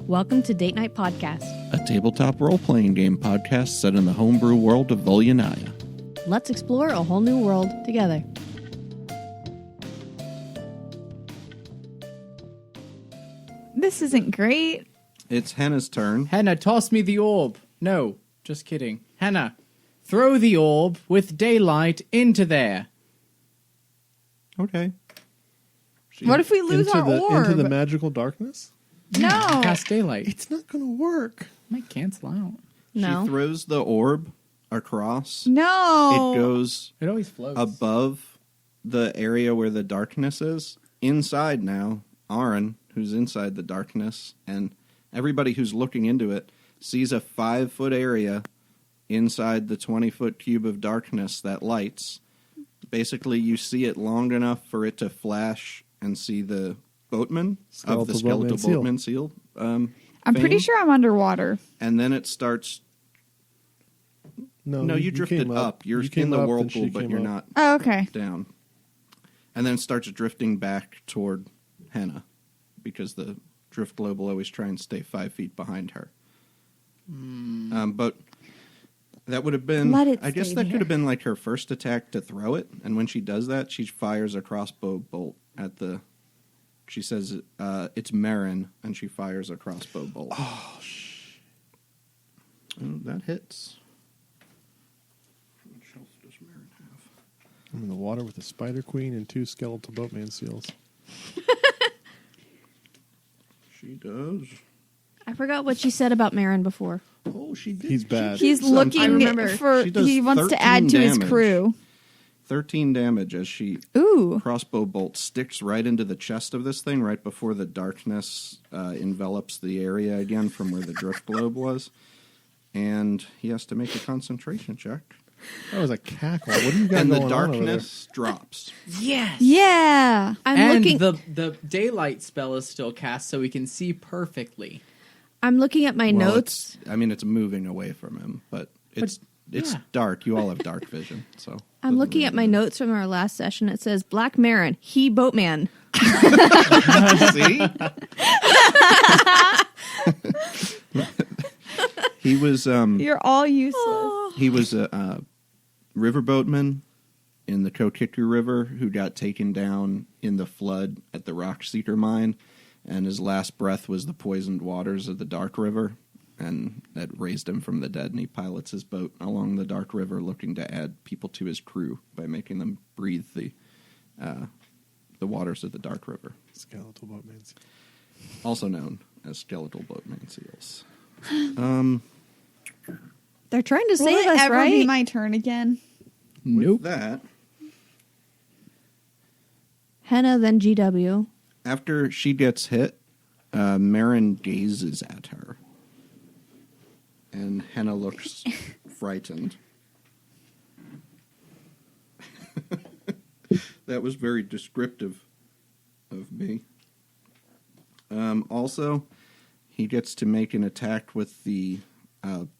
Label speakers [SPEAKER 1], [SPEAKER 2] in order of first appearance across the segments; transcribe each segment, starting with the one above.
[SPEAKER 1] Welcome to Date Night Podcast,
[SPEAKER 2] a tabletop role-playing game podcast set in the homebrew world of Volyanaya.
[SPEAKER 1] Let's explore a whole new world together.
[SPEAKER 3] This isn't great.
[SPEAKER 2] It's Henna's turn.
[SPEAKER 4] Henna, toss me the orb. No, just kidding. Henna, throw the orb with daylight into there.
[SPEAKER 2] Okay.
[SPEAKER 3] What if we lose our orb?
[SPEAKER 5] Into the magical darkness?
[SPEAKER 3] No.
[SPEAKER 4] Cast daylight.
[SPEAKER 5] It's not going to work.
[SPEAKER 4] Might cancel out.
[SPEAKER 1] No.
[SPEAKER 2] She throws the orb across.
[SPEAKER 3] No.
[SPEAKER 2] It goes
[SPEAKER 4] It always floats.
[SPEAKER 2] above the area where the darkness is. Inside now, Aaron, who's inside the darkness, and everybody who's looking into it sees a 5-foot area inside the 20-foot cube of darkness that lights. Basically, you see it long enough for it to flash and see the boatman of the skeletal boatman seal.
[SPEAKER 3] I'm pretty sure I'm underwater.
[SPEAKER 2] And then it starts. No, you drifted up. You're in the whirlpool, but you're not
[SPEAKER 3] Oh, okay.
[SPEAKER 2] down. And then it starts drifting back toward Henna, because the drift globe will always try and stay 5 feet behind her. But that would have been, I guess that could have been like her first attack to throw it. And when she does that, she fires a crossbow bolt at the, she says, it's Merrin, and she fires a crossbow bolt. Oh, that hits. How much health does Merrin have?
[SPEAKER 5] I'm in the water with a spider queen and 2 skeletal boatman seals.
[SPEAKER 2] She does.
[SPEAKER 1] I forgot what she said about Merrin before.
[SPEAKER 2] Oh, she did.
[SPEAKER 5] He's bad.
[SPEAKER 3] He's looking for.
[SPEAKER 2] She does
[SPEAKER 3] He wants to add to
[SPEAKER 2] 13
[SPEAKER 3] his
[SPEAKER 2] damage.
[SPEAKER 3] crew.
[SPEAKER 2] 13 damage as she
[SPEAKER 3] Ooh.
[SPEAKER 2] crossbow bolt sticks right into the chest of this thing right before the darkness envelops the area again from where the drift globe was. And he has to make a concentration check.
[SPEAKER 5] That was a cackle. What do you got
[SPEAKER 2] And the
[SPEAKER 5] going on over there?
[SPEAKER 2] darkness drops.
[SPEAKER 4] Yes.
[SPEAKER 3] Yeah.
[SPEAKER 4] And the daylight spell is still cast, so we can see perfectly.
[SPEAKER 1] I'm looking at my
[SPEAKER 2] Well,
[SPEAKER 1] notes.
[SPEAKER 2] it's moving away from him, but it's
[SPEAKER 4] yeah.
[SPEAKER 2] dark. You all have dark vision, so
[SPEAKER 1] I'm looking at my notes from our last session. It says Black Merrin, he boatman.
[SPEAKER 2] See? He was
[SPEAKER 3] You're all useless.
[SPEAKER 2] he was a riverboatman in the Kokiku River who got taken down in the flood at the Rockseeker mine, and his last breath was the poisoned waters of the Dark River, and that raised him from the dead, and he pilots his boat along the Dark River looking to add people to his crew by making them breathe the waters of the Dark River.
[SPEAKER 5] Skeletal boatman seals.
[SPEAKER 2] Also known as skeletal boatman seals.
[SPEAKER 1] They're trying to
[SPEAKER 3] Will
[SPEAKER 1] save
[SPEAKER 3] it
[SPEAKER 1] us,
[SPEAKER 3] ever
[SPEAKER 1] right?
[SPEAKER 3] be my turn again?
[SPEAKER 4] Nope.
[SPEAKER 2] With that,
[SPEAKER 1] Henna, then GW.
[SPEAKER 2] after she gets hit, Merrin gazes at her. And Henna looks frightened. That was very descriptive of me. Also, he gets to make an attack with the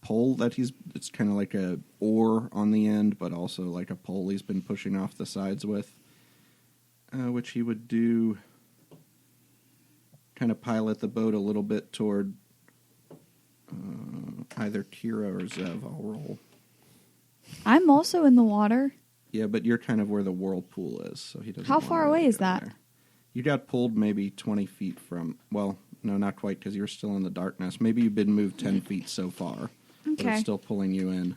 [SPEAKER 2] pole that it's kind of like a oar on the end, but also like a pole he's been pushing off the sides with, which he would do, kind of pilot the boat a little bit toward either Keira or Zev. I'll roll.
[SPEAKER 3] I'm also in the water.
[SPEAKER 2] Yeah, but you're kind of where the whirlpool is, so he doesn't.
[SPEAKER 3] How
[SPEAKER 2] want
[SPEAKER 3] far
[SPEAKER 2] to
[SPEAKER 3] away
[SPEAKER 2] really
[SPEAKER 3] is
[SPEAKER 2] go
[SPEAKER 3] that?
[SPEAKER 2] there. You got pulled maybe 20 feet from. Well, no, not quite, because you're still in the darkness. Maybe you've been moved 10 feet so far, but
[SPEAKER 3] Okay.
[SPEAKER 2] it's still pulling you in.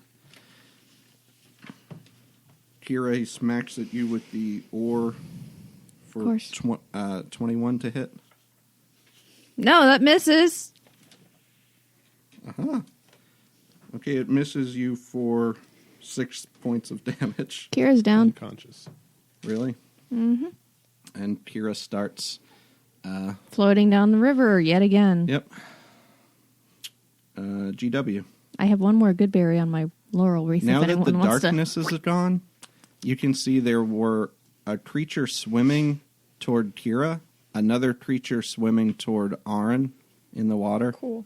[SPEAKER 2] Keira, he smacks at you with the oar for
[SPEAKER 3] Of course.
[SPEAKER 2] 21 to hit.
[SPEAKER 1] No, that misses.
[SPEAKER 2] Uh-huh. Okay, it misses you for 6 points of damage.
[SPEAKER 1] Kira's down.
[SPEAKER 5] Unconscious.
[SPEAKER 2] Really?
[SPEAKER 1] Mm-hmm.
[SPEAKER 2] And Keira starts...
[SPEAKER 1] Floating down the river yet again.
[SPEAKER 2] Yep. GW.
[SPEAKER 1] I have one more good berry on my laurel wreath.
[SPEAKER 2] Now
[SPEAKER 1] if
[SPEAKER 2] that
[SPEAKER 1] anyone
[SPEAKER 2] the
[SPEAKER 1] wants
[SPEAKER 2] darkness is gone, you can see there were a creature swimming toward Keira, another creature swimming toward Aaron in the water.
[SPEAKER 3] Cool.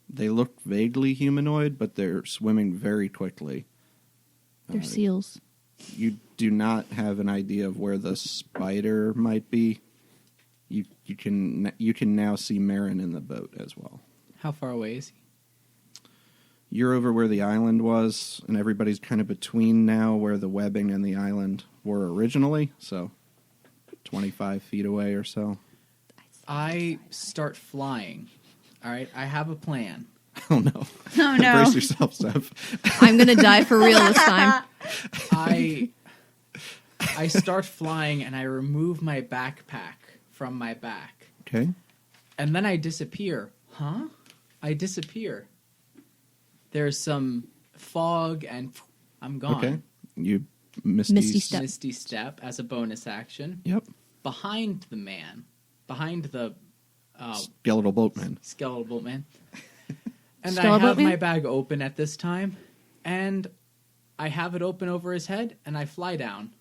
[SPEAKER 2] They look vaguely humanoid, but they're swimming very quickly.
[SPEAKER 1] They're seals.
[SPEAKER 2] You do not have an idea of where the spider might be. You can now see Merrin in the boat as well.
[SPEAKER 4] How far away is he?
[SPEAKER 2] You're over where the island was, and everybody's kind of between now where the webbing and the island were originally, so 25 feet away or so.
[SPEAKER 4] I start flying. All right, I have a plan.
[SPEAKER 2] Oh, no.
[SPEAKER 3] Oh, no.
[SPEAKER 2] Brace yourself, Zeph.
[SPEAKER 1] I'm going to die for real this time.
[SPEAKER 4] I start flying and I remove my backpack from my back.
[SPEAKER 2] Okay.
[SPEAKER 4] And then I disappear. Huh? I disappear. There's some fog and I'm gone.
[SPEAKER 2] Okay. You
[SPEAKER 1] Misty step.
[SPEAKER 4] Misty step as a bonus action.
[SPEAKER 2] Yep.
[SPEAKER 4] Behind the man. Behind the
[SPEAKER 2] Skeletal boatman.
[SPEAKER 4] skeletal boatman. And
[SPEAKER 1] Skeletal
[SPEAKER 4] I have
[SPEAKER 1] boatman?
[SPEAKER 4] my bag open at this time. And I have it open over his head and I fly down.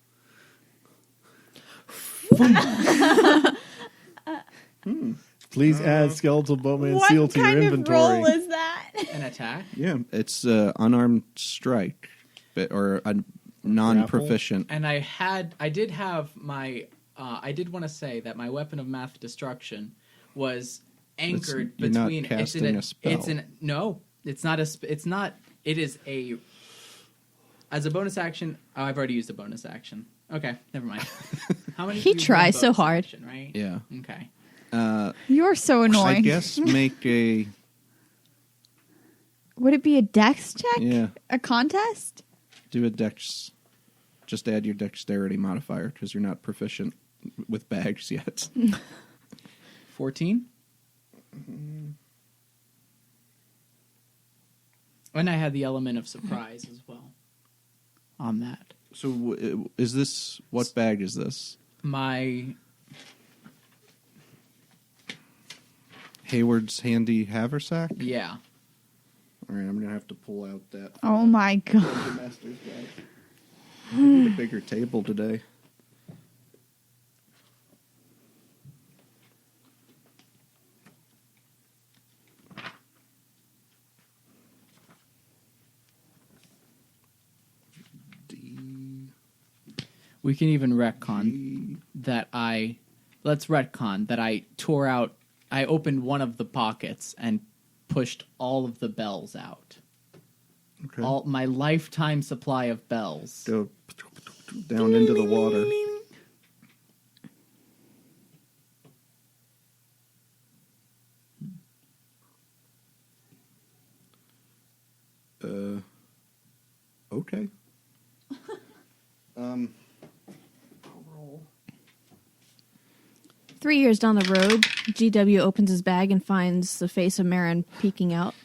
[SPEAKER 5] Please add skeletal boatman
[SPEAKER 3] What
[SPEAKER 5] seal to your
[SPEAKER 3] kind of
[SPEAKER 5] inventory.
[SPEAKER 3] roll is that?
[SPEAKER 4] An attack.
[SPEAKER 2] Yeah, it's unarmed strike, or a non-proficient.
[SPEAKER 4] And I did have my, I did want to say that my weapon of math destruction was anchored
[SPEAKER 2] You're not
[SPEAKER 4] between.
[SPEAKER 2] casting a spell.
[SPEAKER 4] No, it's not it's not. It is a. As a bonus action, I've already used a bonus action. Okay, never mind. How many?
[SPEAKER 1] He
[SPEAKER 4] do you
[SPEAKER 1] tries
[SPEAKER 4] have
[SPEAKER 1] so
[SPEAKER 4] bonus
[SPEAKER 1] hard.
[SPEAKER 4] action, right?
[SPEAKER 2] Yeah.
[SPEAKER 4] Okay.
[SPEAKER 3] You're so annoying.
[SPEAKER 2] I guess make a
[SPEAKER 3] Would it be a dex check?
[SPEAKER 2] yeah.
[SPEAKER 3] A contest?
[SPEAKER 2] Do a dex. Just add your dexterity modifier because you're not proficient with bags yet.
[SPEAKER 4] 14. And I had the element of surprise as well on that.
[SPEAKER 2] So is this what bag is this?
[SPEAKER 4] My
[SPEAKER 2] Hayward's handy haversack.
[SPEAKER 4] yeah.
[SPEAKER 2] All right, I'm gonna have to pull out that.
[SPEAKER 3] Oh my god.
[SPEAKER 2] Dungeon Master's bag. I need a bigger table today. D.
[SPEAKER 4] We can even retcon that let's retcon that I tore out, I opened one of the pockets and pushed all of the bells out.
[SPEAKER 2] Okay.
[SPEAKER 4] All my lifetime supply of bells.
[SPEAKER 2] Go down into the water. Okay.
[SPEAKER 1] 3 years down the road, GW opens his bag and finds the face of Merrin peeking out.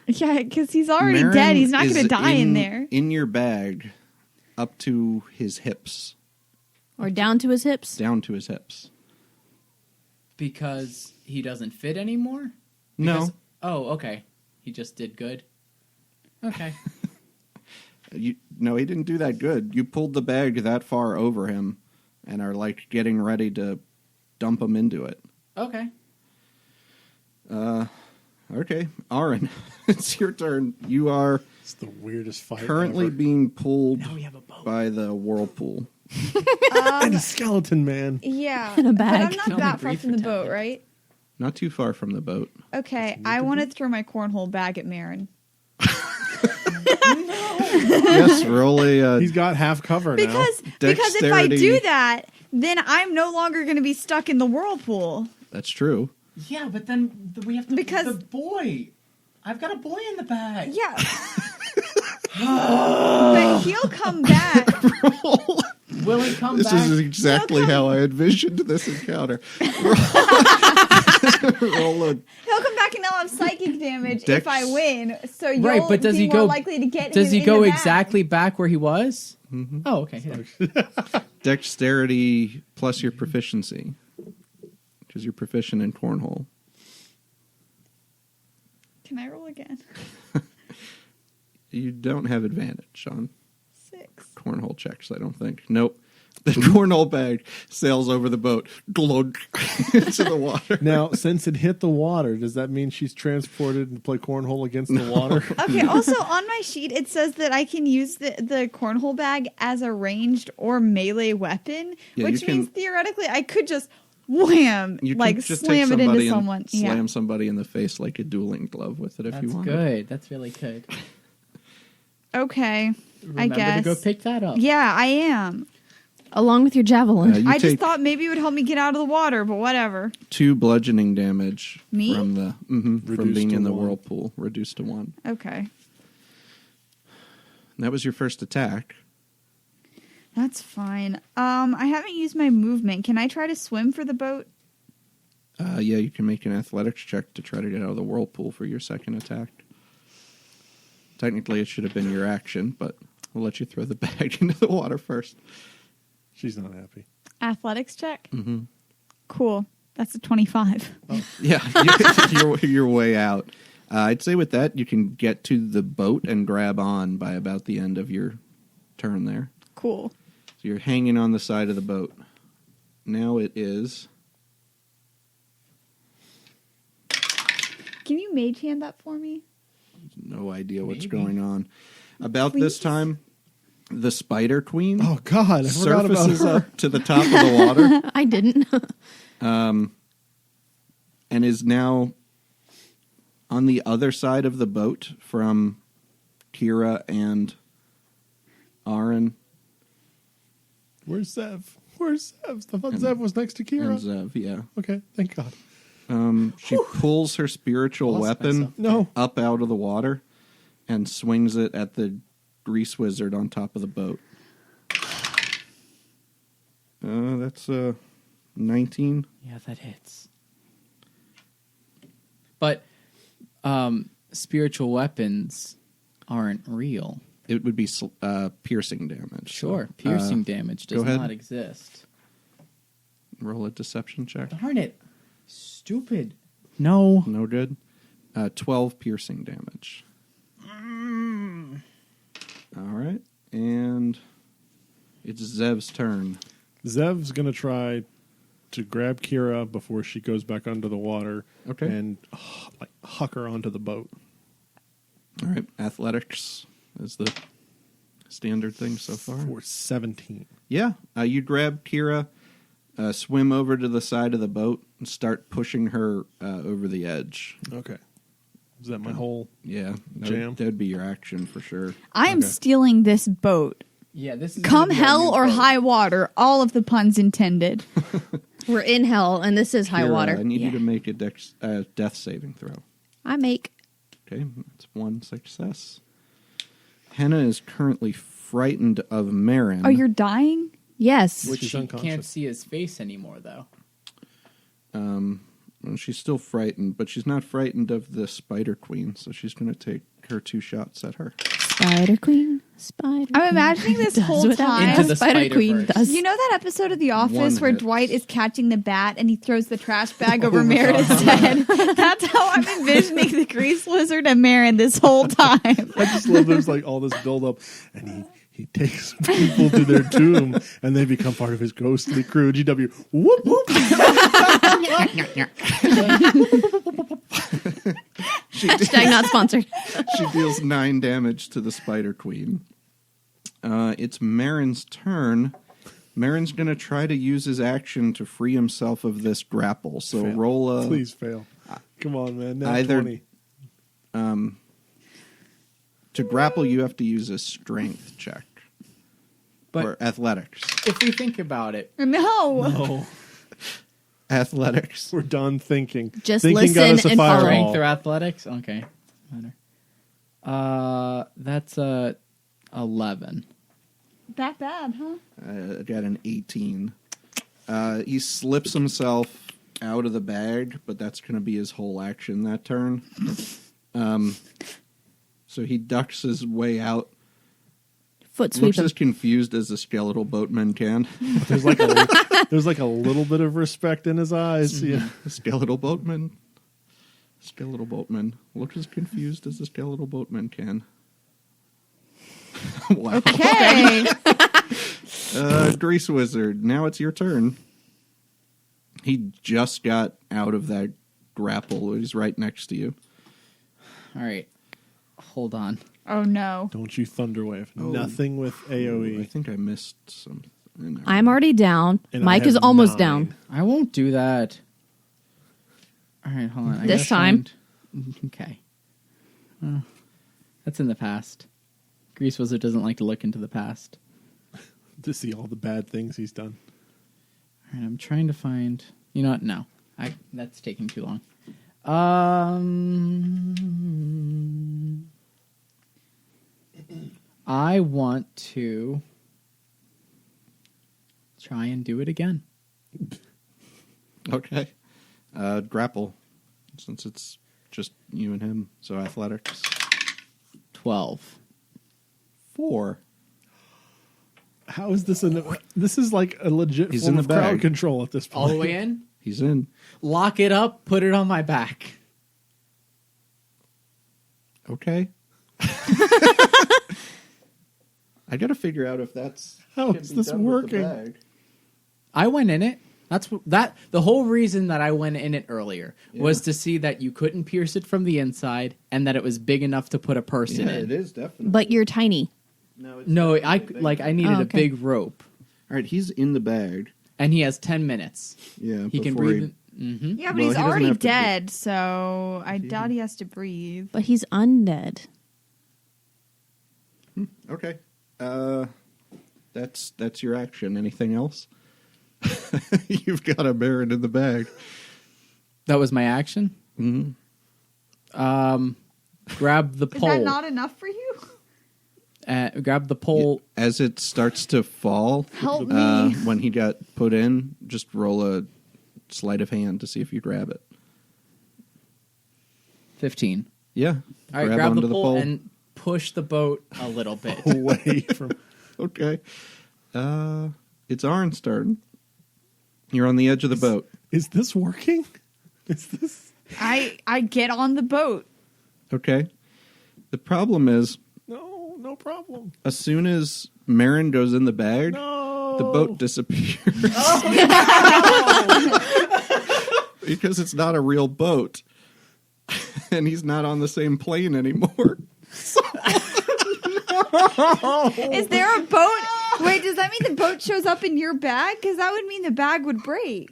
[SPEAKER 3] Yeah, because he's already
[SPEAKER 2] Merrin
[SPEAKER 3] dead. He's not
[SPEAKER 2] is
[SPEAKER 3] going to die in there.
[SPEAKER 2] In your bag, up to his hips,
[SPEAKER 1] Or down to his hips.
[SPEAKER 2] down to his hips.
[SPEAKER 4] Because he doesn't fit anymore?
[SPEAKER 2] No.
[SPEAKER 4] Because- Oh, okay. He just did good. Okay.
[SPEAKER 2] No, he didn't do that good. You pulled the bag that far over him and are like getting ready to dump him into it.
[SPEAKER 4] Okay.
[SPEAKER 2] Okay, Aaron, it's your turn. You are
[SPEAKER 5] It's the weirdest fight
[SPEAKER 2] currently
[SPEAKER 5] ever.
[SPEAKER 2] being pulled
[SPEAKER 4] Now we have a boat.
[SPEAKER 2] by the whirlpool.
[SPEAKER 5] And a skeleton man.
[SPEAKER 3] Yeah.
[SPEAKER 1] In a bag.
[SPEAKER 3] But
[SPEAKER 4] Tell
[SPEAKER 3] I'm
[SPEAKER 4] me
[SPEAKER 3] not that far
[SPEAKER 4] brief
[SPEAKER 3] from the
[SPEAKER 4] or
[SPEAKER 3] boat,
[SPEAKER 4] tell me.
[SPEAKER 3] right?
[SPEAKER 2] Not too far from the boat.
[SPEAKER 3] Okay, I want to throw my cornhole bag at Merrin.
[SPEAKER 2] Yes, roll a...
[SPEAKER 5] He's got half cover now.
[SPEAKER 3] Because if I
[SPEAKER 2] Dexterity.
[SPEAKER 3] do that, then I'm no longer going to be stuck in the whirlpool.
[SPEAKER 2] That's true.
[SPEAKER 4] Yeah, but then we have to
[SPEAKER 3] Because-
[SPEAKER 4] the boy. I've got a boy in the bag.
[SPEAKER 3] Yeah. But he'll come back.
[SPEAKER 4] Will he come
[SPEAKER 2] This
[SPEAKER 4] back?
[SPEAKER 2] is exactly how I envisioned this encounter. Roll a...
[SPEAKER 3] He'll come back and I'll have psychic damage if I win. So you'll
[SPEAKER 4] Right, but does
[SPEAKER 3] be
[SPEAKER 4] he
[SPEAKER 3] more
[SPEAKER 4] go?
[SPEAKER 3] likely to get
[SPEAKER 4] Does
[SPEAKER 3] him
[SPEAKER 4] he
[SPEAKER 3] in
[SPEAKER 4] go
[SPEAKER 3] the bag.
[SPEAKER 4] exactly back where he was?
[SPEAKER 2] Mm-hmm.
[SPEAKER 4] Oh, okay. Yeah.
[SPEAKER 2] Dexterity plus your proficiency. Because you're proficient in cornhole.
[SPEAKER 3] Can I roll again?
[SPEAKER 2] You don't have advantage on
[SPEAKER 3] 6.
[SPEAKER 2] cornhole checks, I don't think. Nope. The cornhole bag sails over the boat, glug, into the water.
[SPEAKER 5] Now, since it hit the water, does that mean she's transported and play cornhole against the water?
[SPEAKER 3] Okay, also on my sheet it says that I can use the cornhole bag as a ranged or melee weapon,
[SPEAKER 2] Yeah,
[SPEAKER 3] which
[SPEAKER 2] you can-
[SPEAKER 3] means theoretically I could just wham,
[SPEAKER 2] You can
[SPEAKER 3] like
[SPEAKER 2] just
[SPEAKER 3] slam
[SPEAKER 2] take
[SPEAKER 3] it into
[SPEAKER 2] somebody
[SPEAKER 3] someone.
[SPEAKER 2] and slam somebody in the face like a dueling glove with it if
[SPEAKER 4] That's
[SPEAKER 2] you want.
[SPEAKER 4] good. That's really good.
[SPEAKER 3] Okay,
[SPEAKER 4] Remember
[SPEAKER 3] I guess.
[SPEAKER 4] to go pick that up.
[SPEAKER 3] Yeah, I am.
[SPEAKER 1] Along with your javelin.
[SPEAKER 2] You
[SPEAKER 3] I just
[SPEAKER 2] take
[SPEAKER 3] thought maybe it would help me get out of the water, but whatever.
[SPEAKER 2] 2 bludgeoning damage
[SPEAKER 3] Me?
[SPEAKER 2] from the from
[SPEAKER 5] Reduced
[SPEAKER 2] being
[SPEAKER 5] to
[SPEAKER 2] in the
[SPEAKER 5] 1.
[SPEAKER 2] whirlpool, reduced to 1.
[SPEAKER 3] Okay,
[SPEAKER 2] That was your first attack.
[SPEAKER 3] that's fine. I haven't used my movement. Can I try to swim for the boat?
[SPEAKER 2] Yeah, you can make an athletics check to try to get out of the whirlpool for your second attack. Technically, it should have been your action, but I'll let you throw the bag into the water first.
[SPEAKER 5] She's not happy.
[SPEAKER 3] Athletics check.
[SPEAKER 2] Mm-hmm.
[SPEAKER 3] Cool. That's a 25.
[SPEAKER 2] Yeah, you're way out. I'd say with that, you can get to the boat and grab on by about the end of your turn there.
[SPEAKER 3] Cool.
[SPEAKER 2] So you're hanging on the side of the boat. Now it is...
[SPEAKER 3] Can you mage hand that for me?
[SPEAKER 2] No idea what's
[SPEAKER 4] Maybe.
[SPEAKER 2] going on. About this time, the Spider Queen
[SPEAKER 5] Oh God, I forgot about
[SPEAKER 2] surfaces
[SPEAKER 5] her.
[SPEAKER 2] up to the top of the water
[SPEAKER 1] I didn't.
[SPEAKER 2] and is now on the other side of the boat from Keira and Aaron
[SPEAKER 5] Where's Zev? Where's Zev? I thought Zev was next to Keira.
[SPEAKER 2] and Zev. Yeah,
[SPEAKER 5] Okay, thank God.
[SPEAKER 2] she pulls her spiritual
[SPEAKER 4] Lost
[SPEAKER 2] weapon
[SPEAKER 4] myself.
[SPEAKER 5] No.
[SPEAKER 2] up out of the water and swings it at the grease wizard on top of the boat. That's 19.
[SPEAKER 4] Yeah, that hits. But spiritual weapons aren't real.
[SPEAKER 2] It would be piercing damage.
[SPEAKER 4] Sure,
[SPEAKER 2] So,
[SPEAKER 4] piercing damage does
[SPEAKER 2] go ahead.
[SPEAKER 4] not exist.
[SPEAKER 2] Roll a deception check.
[SPEAKER 4] Darn it. Stupid. No.
[SPEAKER 2] No good. 12 piercing damage. All right. And it's Zev's turn.
[SPEAKER 5] Zev's gonna try to grab Keira before she goes back under the water.
[SPEAKER 2] Okay.
[SPEAKER 5] And like huck her onto the boat.
[SPEAKER 2] All right. Athletics is the standard thing so far.
[SPEAKER 5] For 17.
[SPEAKER 2] Yeah. You grab Keira, swim over to the side of the boat, and start pushing her over the edge.
[SPEAKER 5] Okay. Is that my whole?
[SPEAKER 2] Yeah.
[SPEAKER 5] Jam.
[SPEAKER 2] That would be your action for sure.
[SPEAKER 3] I am
[SPEAKER 5] Okay.
[SPEAKER 3] stealing this boat.
[SPEAKER 4] Yeah, this is
[SPEAKER 3] Come
[SPEAKER 4] gonna be our
[SPEAKER 3] hell
[SPEAKER 4] new
[SPEAKER 3] or
[SPEAKER 4] boat.
[SPEAKER 3] high water, all of the puns intended.
[SPEAKER 1] We're in hell, and this is high
[SPEAKER 2] Keira,
[SPEAKER 1] water.
[SPEAKER 2] I need you
[SPEAKER 1] Yeah.
[SPEAKER 2] to make a death saving throw.
[SPEAKER 1] I make.
[SPEAKER 2] Okay, that's 1 success. Henna is currently frightened of Merrin.
[SPEAKER 3] Oh, you're dying?
[SPEAKER 1] Yes.
[SPEAKER 4] Which
[SPEAKER 5] She's
[SPEAKER 4] she
[SPEAKER 5] unconscious.
[SPEAKER 4] can't see his face anymore, though.
[SPEAKER 2] Well, she's still frightened, but she's not frightened of the Spider Queen, so she's going to take her 2 shots at her.
[SPEAKER 1] Spider Queen. Spider.
[SPEAKER 3] I'm imagining this
[SPEAKER 1] Does
[SPEAKER 3] whole
[SPEAKER 1] whatever
[SPEAKER 3] time.
[SPEAKER 4] Into the
[SPEAKER 1] Spider Queen
[SPEAKER 4] Spider-Verse.
[SPEAKER 1] does.
[SPEAKER 3] You know that episode of The Office
[SPEAKER 2] One
[SPEAKER 3] where
[SPEAKER 2] hit.
[SPEAKER 3] Dwight is catching the bat and he throws the trash bag over Meredith's head? That's how I'm envisioning the Grease Wizard and Marin this whole time.
[SPEAKER 5] I just love there's like all this build up, and he takes people to their doom, and they become part of his ghostly crew. GW, whoop whoop.
[SPEAKER 1] Hashtag not sponsored.
[SPEAKER 2] She deals 9 damage to the Spider Queen. It's Merrin's turn. Merrin's going to try to use his action to free himself of this grapple. So
[SPEAKER 5] Fail.
[SPEAKER 2] roll a...
[SPEAKER 5] Please fail. Come on, man. Now
[SPEAKER 2] Either-
[SPEAKER 5] 20.
[SPEAKER 2] To grapple, you have to use a strength check.
[SPEAKER 4] But
[SPEAKER 2] or athletics.
[SPEAKER 4] if we think about it,
[SPEAKER 3] No.
[SPEAKER 5] No,
[SPEAKER 2] Athletics.
[SPEAKER 5] we're done thinking.
[SPEAKER 1] Just
[SPEAKER 5] Thinking got
[SPEAKER 1] listen
[SPEAKER 5] us a
[SPEAKER 1] and follow.
[SPEAKER 5] fireball.
[SPEAKER 4] strength or athletics? Okay. Matter. That's a 11.
[SPEAKER 3] That bad, huh?
[SPEAKER 2] Got an 18. He slips himself out of the bag, but that's going to be his whole action that turn. So he ducks his way out.
[SPEAKER 1] Foot
[SPEAKER 2] Looks
[SPEAKER 1] sweep.
[SPEAKER 2] as confused as a skeletal boatman can.
[SPEAKER 5] There's like a little bit of respect in his eyes. Yeah.
[SPEAKER 2] Skeletal boatman. Skeletal boatman. Looks as confused as a skeletal boatman can. Wow.
[SPEAKER 3] Okay.
[SPEAKER 2] Grease Wizard, now it's your turn. He just got out of that grapple. He's right next to you.
[SPEAKER 4] All right. Hold on.
[SPEAKER 3] Oh, no.
[SPEAKER 5] Don't you thunderwave.
[SPEAKER 2] Oh.
[SPEAKER 5] Nothing with
[SPEAKER 2] I
[SPEAKER 5] AoE.
[SPEAKER 2] think I missed some.
[SPEAKER 1] I'm already down.
[SPEAKER 5] And I
[SPEAKER 1] Mike is
[SPEAKER 5] have
[SPEAKER 1] almost
[SPEAKER 5] 9.
[SPEAKER 1] down.
[SPEAKER 4] I won't do that. All right, hold on. I
[SPEAKER 1] This
[SPEAKER 4] gotta
[SPEAKER 1] time.
[SPEAKER 4] find- Okay. That's in the past. Grease Wizard doesn't like to look into the past.
[SPEAKER 5] To see all the bad things he's done.
[SPEAKER 4] All right, I'm trying to find. You know what? No, that's taking too long. I want to try and do it again.
[SPEAKER 2] Okay. Grapple, since it's just you and him. So athletics.
[SPEAKER 4] 12.
[SPEAKER 2] 4.
[SPEAKER 5] How is this? This is like a legit
[SPEAKER 2] He's
[SPEAKER 5] form
[SPEAKER 2] in the
[SPEAKER 5] of crowd
[SPEAKER 2] bag.
[SPEAKER 5] control at this point.
[SPEAKER 4] All the way in.
[SPEAKER 2] He's in.
[SPEAKER 4] Lock it up. Put it on my back.
[SPEAKER 2] Okay. I gotta figure out if that's
[SPEAKER 5] How
[SPEAKER 2] can
[SPEAKER 5] is
[SPEAKER 2] be
[SPEAKER 5] this
[SPEAKER 2] done with the
[SPEAKER 5] working?
[SPEAKER 2] bag.
[SPEAKER 4] I went in it. The whole reason that I went in it earlier was to see that you couldn't pierce it from the inside and that it was big enough to put a person
[SPEAKER 2] Yeah,
[SPEAKER 4] in.
[SPEAKER 2] it is definitely.
[SPEAKER 1] But you're tiny.
[SPEAKER 2] No, it's
[SPEAKER 4] No,
[SPEAKER 2] definitely big.
[SPEAKER 4] I needed
[SPEAKER 1] Oh,
[SPEAKER 4] a
[SPEAKER 1] okay.
[SPEAKER 4] big rope,
[SPEAKER 2] All right, he's in the bag.
[SPEAKER 4] and he has 10 minutes.
[SPEAKER 2] Yeah,
[SPEAKER 4] He can
[SPEAKER 2] before
[SPEAKER 4] breathe. Mm-hmm.
[SPEAKER 3] Yeah, but
[SPEAKER 2] Well,
[SPEAKER 3] he's
[SPEAKER 2] he doesn't
[SPEAKER 3] already
[SPEAKER 2] have to be-
[SPEAKER 3] dead, so I doubt he has to breathe.
[SPEAKER 1] But he's undead.
[SPEAKER 2] Okay. That's your action. Anything else? You've got a Merrin in the bag.
[SPEAKER 4] That was my action.
[SPEAKER 2] Mm-hmm.
[SPEAKER 4] Grab the
[SPEAKER 3] Is
[SPEAKER 4] pole.
[SPEAKER 3] that not enough for you?
[SPEAKER 4] Grab the pole.
[SPEAKER 2] As it starts to fall,
[SPEAKER 3] Help me.
[SPEAKER 2] when he got put in, just roll a sleight of hand to see if you grab it.
[SPEAKER 4] 15.
[SPEAKER 2] Yeah.
[SPEAKER 4] All right, grab
[SPEAKER 2] onto
[SPEAKER 4] the pole and push the boat a little bit.
[SPEAKER 5] Away from.
[SPEAKER 2] Okay. It's Arn's turn. You're on the edge of the boat.
[SPEAKER 5] Is this working? Is this?
[SPEAKER 3] I get on the boat.
[SPEAKER 2] Okay. The problem is,
[SPEAKER 5] No problem.
[SPEAKER 2] as soon as Merrin goes in the bag,
[SPEAKER 5] No.
[SPEAKER 2] the boat disappears. Because it's not a real boat. And he's not on the same plane anymore.
[SPEAKER 3] Is there a boat? Wait, does that mean the boat shows up in your bag? Because that would mean the bag would break.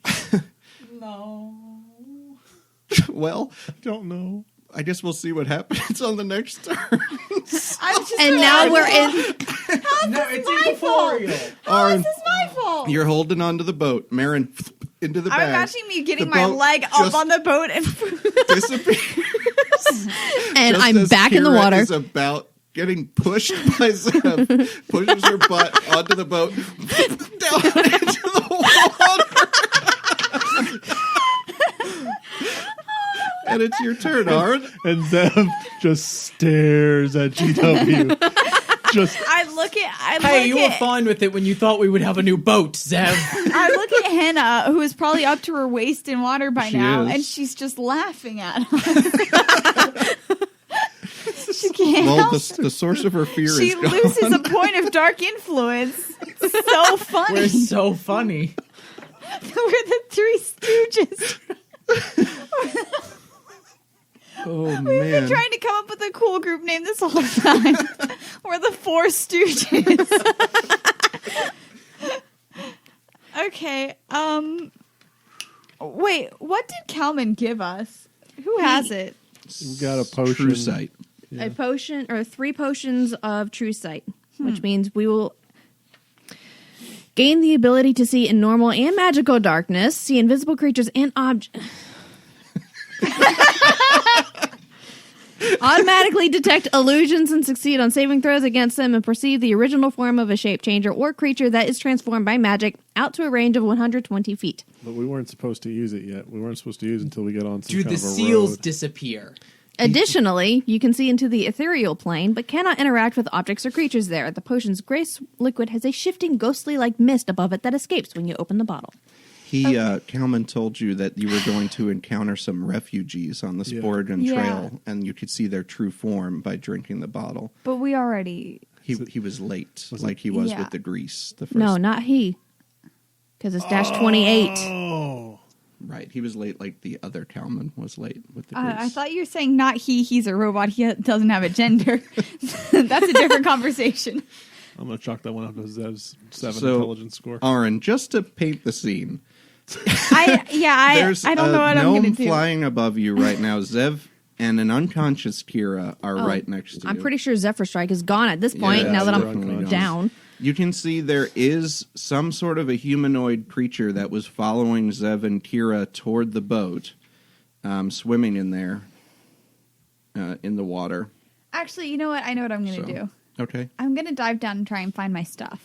[SPEAKER 2] Well,
[SPEAKER 5] Don't know.
[SPEAKER 2] I guess we'll see what happens on the next turn.
[SPEAKER 3] I'm just
[SPEAKER 1] And now we're in.
[SPEAKER 4] No, it's
[SPEAKER 3] my fault? How
[SPEAKER 2] Arn,
[SPEAKER 3] is this my fault?
[SPEAKER 2] you're holding onto the boat. Merrin into the
[SPEAKER 3] I'm
[SPEAKER 2] bag.
[SPEAKER 3] imagining me getting
[SPEAKER 2] The
[SPEAKER 3] my
[SPEAKER 2] boat
[SPEAKER 3] leg up
[SPEAKER 2] just
[SPEAKER 3] on the boat and
[SPEAKER 2] disappears.
[SPEAKER 1] And
[SPEAKER 2] Just
[SPEAKER 1] I'm
[SPEAKER 2] as
[SPEAKER 1] back in the
[SPEAKER 2] Keira
[SPEAKER 1] water.
[SPEAKER 2] is about getting pushed by Zev, pushes her butt onto the boat, down into the water. And it's your turn, Arn.
[SPEAKER 5] And Zev just stares at GW. Just
[SPEAKER 3] I look at
[SPEAKER 4] Hey, you were fine with it when you thought we would have a new boat, Zev.
[SPEAKER 3] I look at Hannah, who is probably up to her waist in water by
[SPEAKER 2] She
[SPEAKER 3] now,
[SPEAKER 2] is.
[SPEAKER 3] and she's just laughing at us. She can't
[SPEAKER 2] Well,
[SPEAKER 3] help.
[SPEAKER 2] the source of her fear
[SPEAKER 3] She
[SPEAKER 2] is gone.
[SPEAKER 3] loses a point of dark influence. It's so funny.
[SPEAKER 4] We're so funny.
[SPEAKER 3] We're the Three Stooges.
[SPEAKER 2] Oh,
[SPEAKER 3] We've been
[SPEAKER 2] man.
[SPEAKER 3] trying to come up with a cool group name this whole time. We're the Four Stooges. Okay. Wait, what did Kalman give us? Who has it?
[SPEAKER 5] we got a potion.
[SPEAKER 2] True sight.
[SPEAKER 1] A potion or 3 potions of true sight, which means we will gain the ability to see in normal and magical darkness, see invisible creatures and objects. Automatically detect illusions and succeed on saving throws against them and perceive the original form of a shape changer or creature that is transformed by magic out to a range of 120 feet.
[SPEAKER 5] But we weren't supposed to use it yet. We weren't supposed to use it until we get on some
[SPEAKER 4] Do
[SPEAKER 5] kind
[SPEAKER 4] the
[SPEAKER 5] of a
[SPEAKER 4] seals
[SPEAKER 5] road.
[SPEAKER 4] disappear?
[SPEAKER 1] Additionally, you can see into the ethereal plane, but cannot interact with objects or creatures there. The potion's grace liquid has a shifting, ghostly-like mist above it that escapes when you open the bottle.
[SPEAKER 2] Kalman told you that you were going to encounter some refugees on the
[SPEAKER 5] Yeah.
[SPEAKER 2] Sporgan
[SPEAKER 3] Yeah.
[SPEAKER 2] Trail, and you could see their true form by drinking the bottle.
[SPEAKER 3] But we already.
[SPEAKER 2] He was late, like he was
[SPEAKER 3] Yeah.
[SPEAKER 2] with the grease. The first,
[SPEAKER 1] No, not he. Because it's dash 28.
[SPEAKER 5] Oh.
[SPEAKER 2] right. He was late, like the other Kalman was late with the grease.
[SPEAKER 3] I thought you were saying not he. He's a robot. He doesn't have a gender. That's a different conversation.
[SPEAKER 5] I'm going to chalk that one up to Zev's 7
[SPEAKER 2] So-
[SPEAKER 5] intelligence score.
[SPEAKER 2] Aaron, just to paint the scene,
[SPEAKER 3] I don't know what I'm
[SPEAKER 2] gnome
[SPEAKER 3] going to do.
[SPEAKER 2] flying above you right now. Zev and an unconscious Kira are right next to you.
[SPEAKER 1] I'm pretty sure Zephyr Strike is gone at this point.
[SPEAKER 2] Yeah,
[SPEAKER 1] now that
[SPEAKER 2] they're
[SPEAKER 1] I'm
[SPEAKER 2] definitely gone.
[SPEAKER 1] down.
[SPEAKER 2] You can see there is some sort of a humanoid creature that was following Zev and Kira toward the boat, swimming in there, in the water.
[SPEAKER 3] Actually, you know what? I know what I'm going to
[SPEAKER 2] So-
[SPEAKER 3] do.
[SPEAKER 2] Okay.
[SPEAKER 3] I'm going to dive down and try and find my stuff.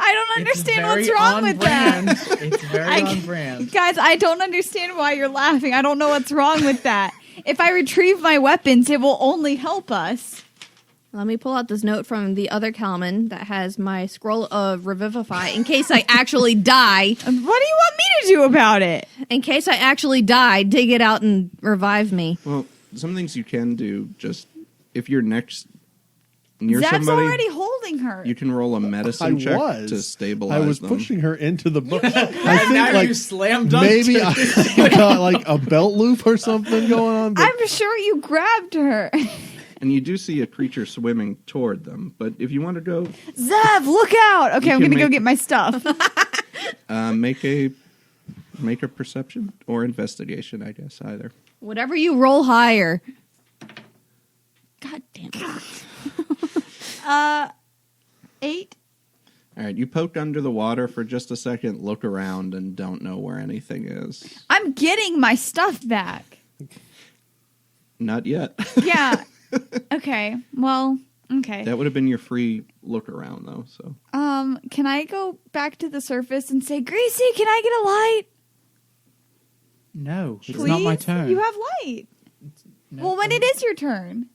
[SPEAKER 3] I don't understand what's wrong with that.
[SPEAKER 4] It's very on brand.
[SPEAKER 3] Guys, I don't understand why you're laughing. I don't know what's wrong with that. If I retrieve my weapons, it will only help us.
[SPEAKER 1] Let me pull out this note from the other Kalman that has my scroll of Revivify in case I actually die.
[SPEAKER 3] What do you want me to do about it?
[SPEAKER 1] In case I actually die, dig it out and revive me.
[SPEAKER 2] Well, some things you can do, just if you're next near
[SPEAKER 3] Zev's
[SPEAKER 2] somebody,
[SPEAKER 3] already holding her.
[SPEAKER 2] you can roll a medicine check to stabilize
[SPEAKER 5] I was
[SPEAKER 2] them.
[SPEAKER 5] pushing her into the boat. I
[SPEAKER 4] Now
[SPEAKER 5] think like
[SPEAKER 4] you slam dunk.
[SPEAKER 5] maybe I got like a belt loop or something going on. But
[SPEAKER 3] I'm sure you grabbed her.
[SPEAKER 2] And you do see a creature swimming toward them, but if you want to go,
[SPEAKER 3] Zev, look out! Okay,
[SPEAKER 2] You
[SPEAKER 3] I'm
[SPEAKER 2] can
[SPEAKER 3] gonna go
[SPEAKER 2] make-
[SPEAKER 3] get my stuff.
[SPEAKER 2] make a perception or investigation, I guess, either.
[SPEAKER 1] Whatever you roll higher. God damn it.
[SPEAKER 3] 8.
[SPEAKER 2] All right, you poke under the water for just a second, look around, and don't know where anything is.
[SPEAKER 3] I'm getting my stuff back.
[SPEAKER 2] Not yet.
[SPEAKER 3] Yeah. Okay. Well. Okay.
[SPEAKER 2] That would have been your free look around, though. So
[SPEAKER 3] Can I go back to the surface and say, Greasy, can I get a light?
[SPEAKER 4] No, it's
[SPEAKER 3] Please?
[SPEAKER 4] not my turn.
[SPEAKER 3] You have light.
[SPEAKER 4] No,
[SPEAKER 3] Well, when it is your turn.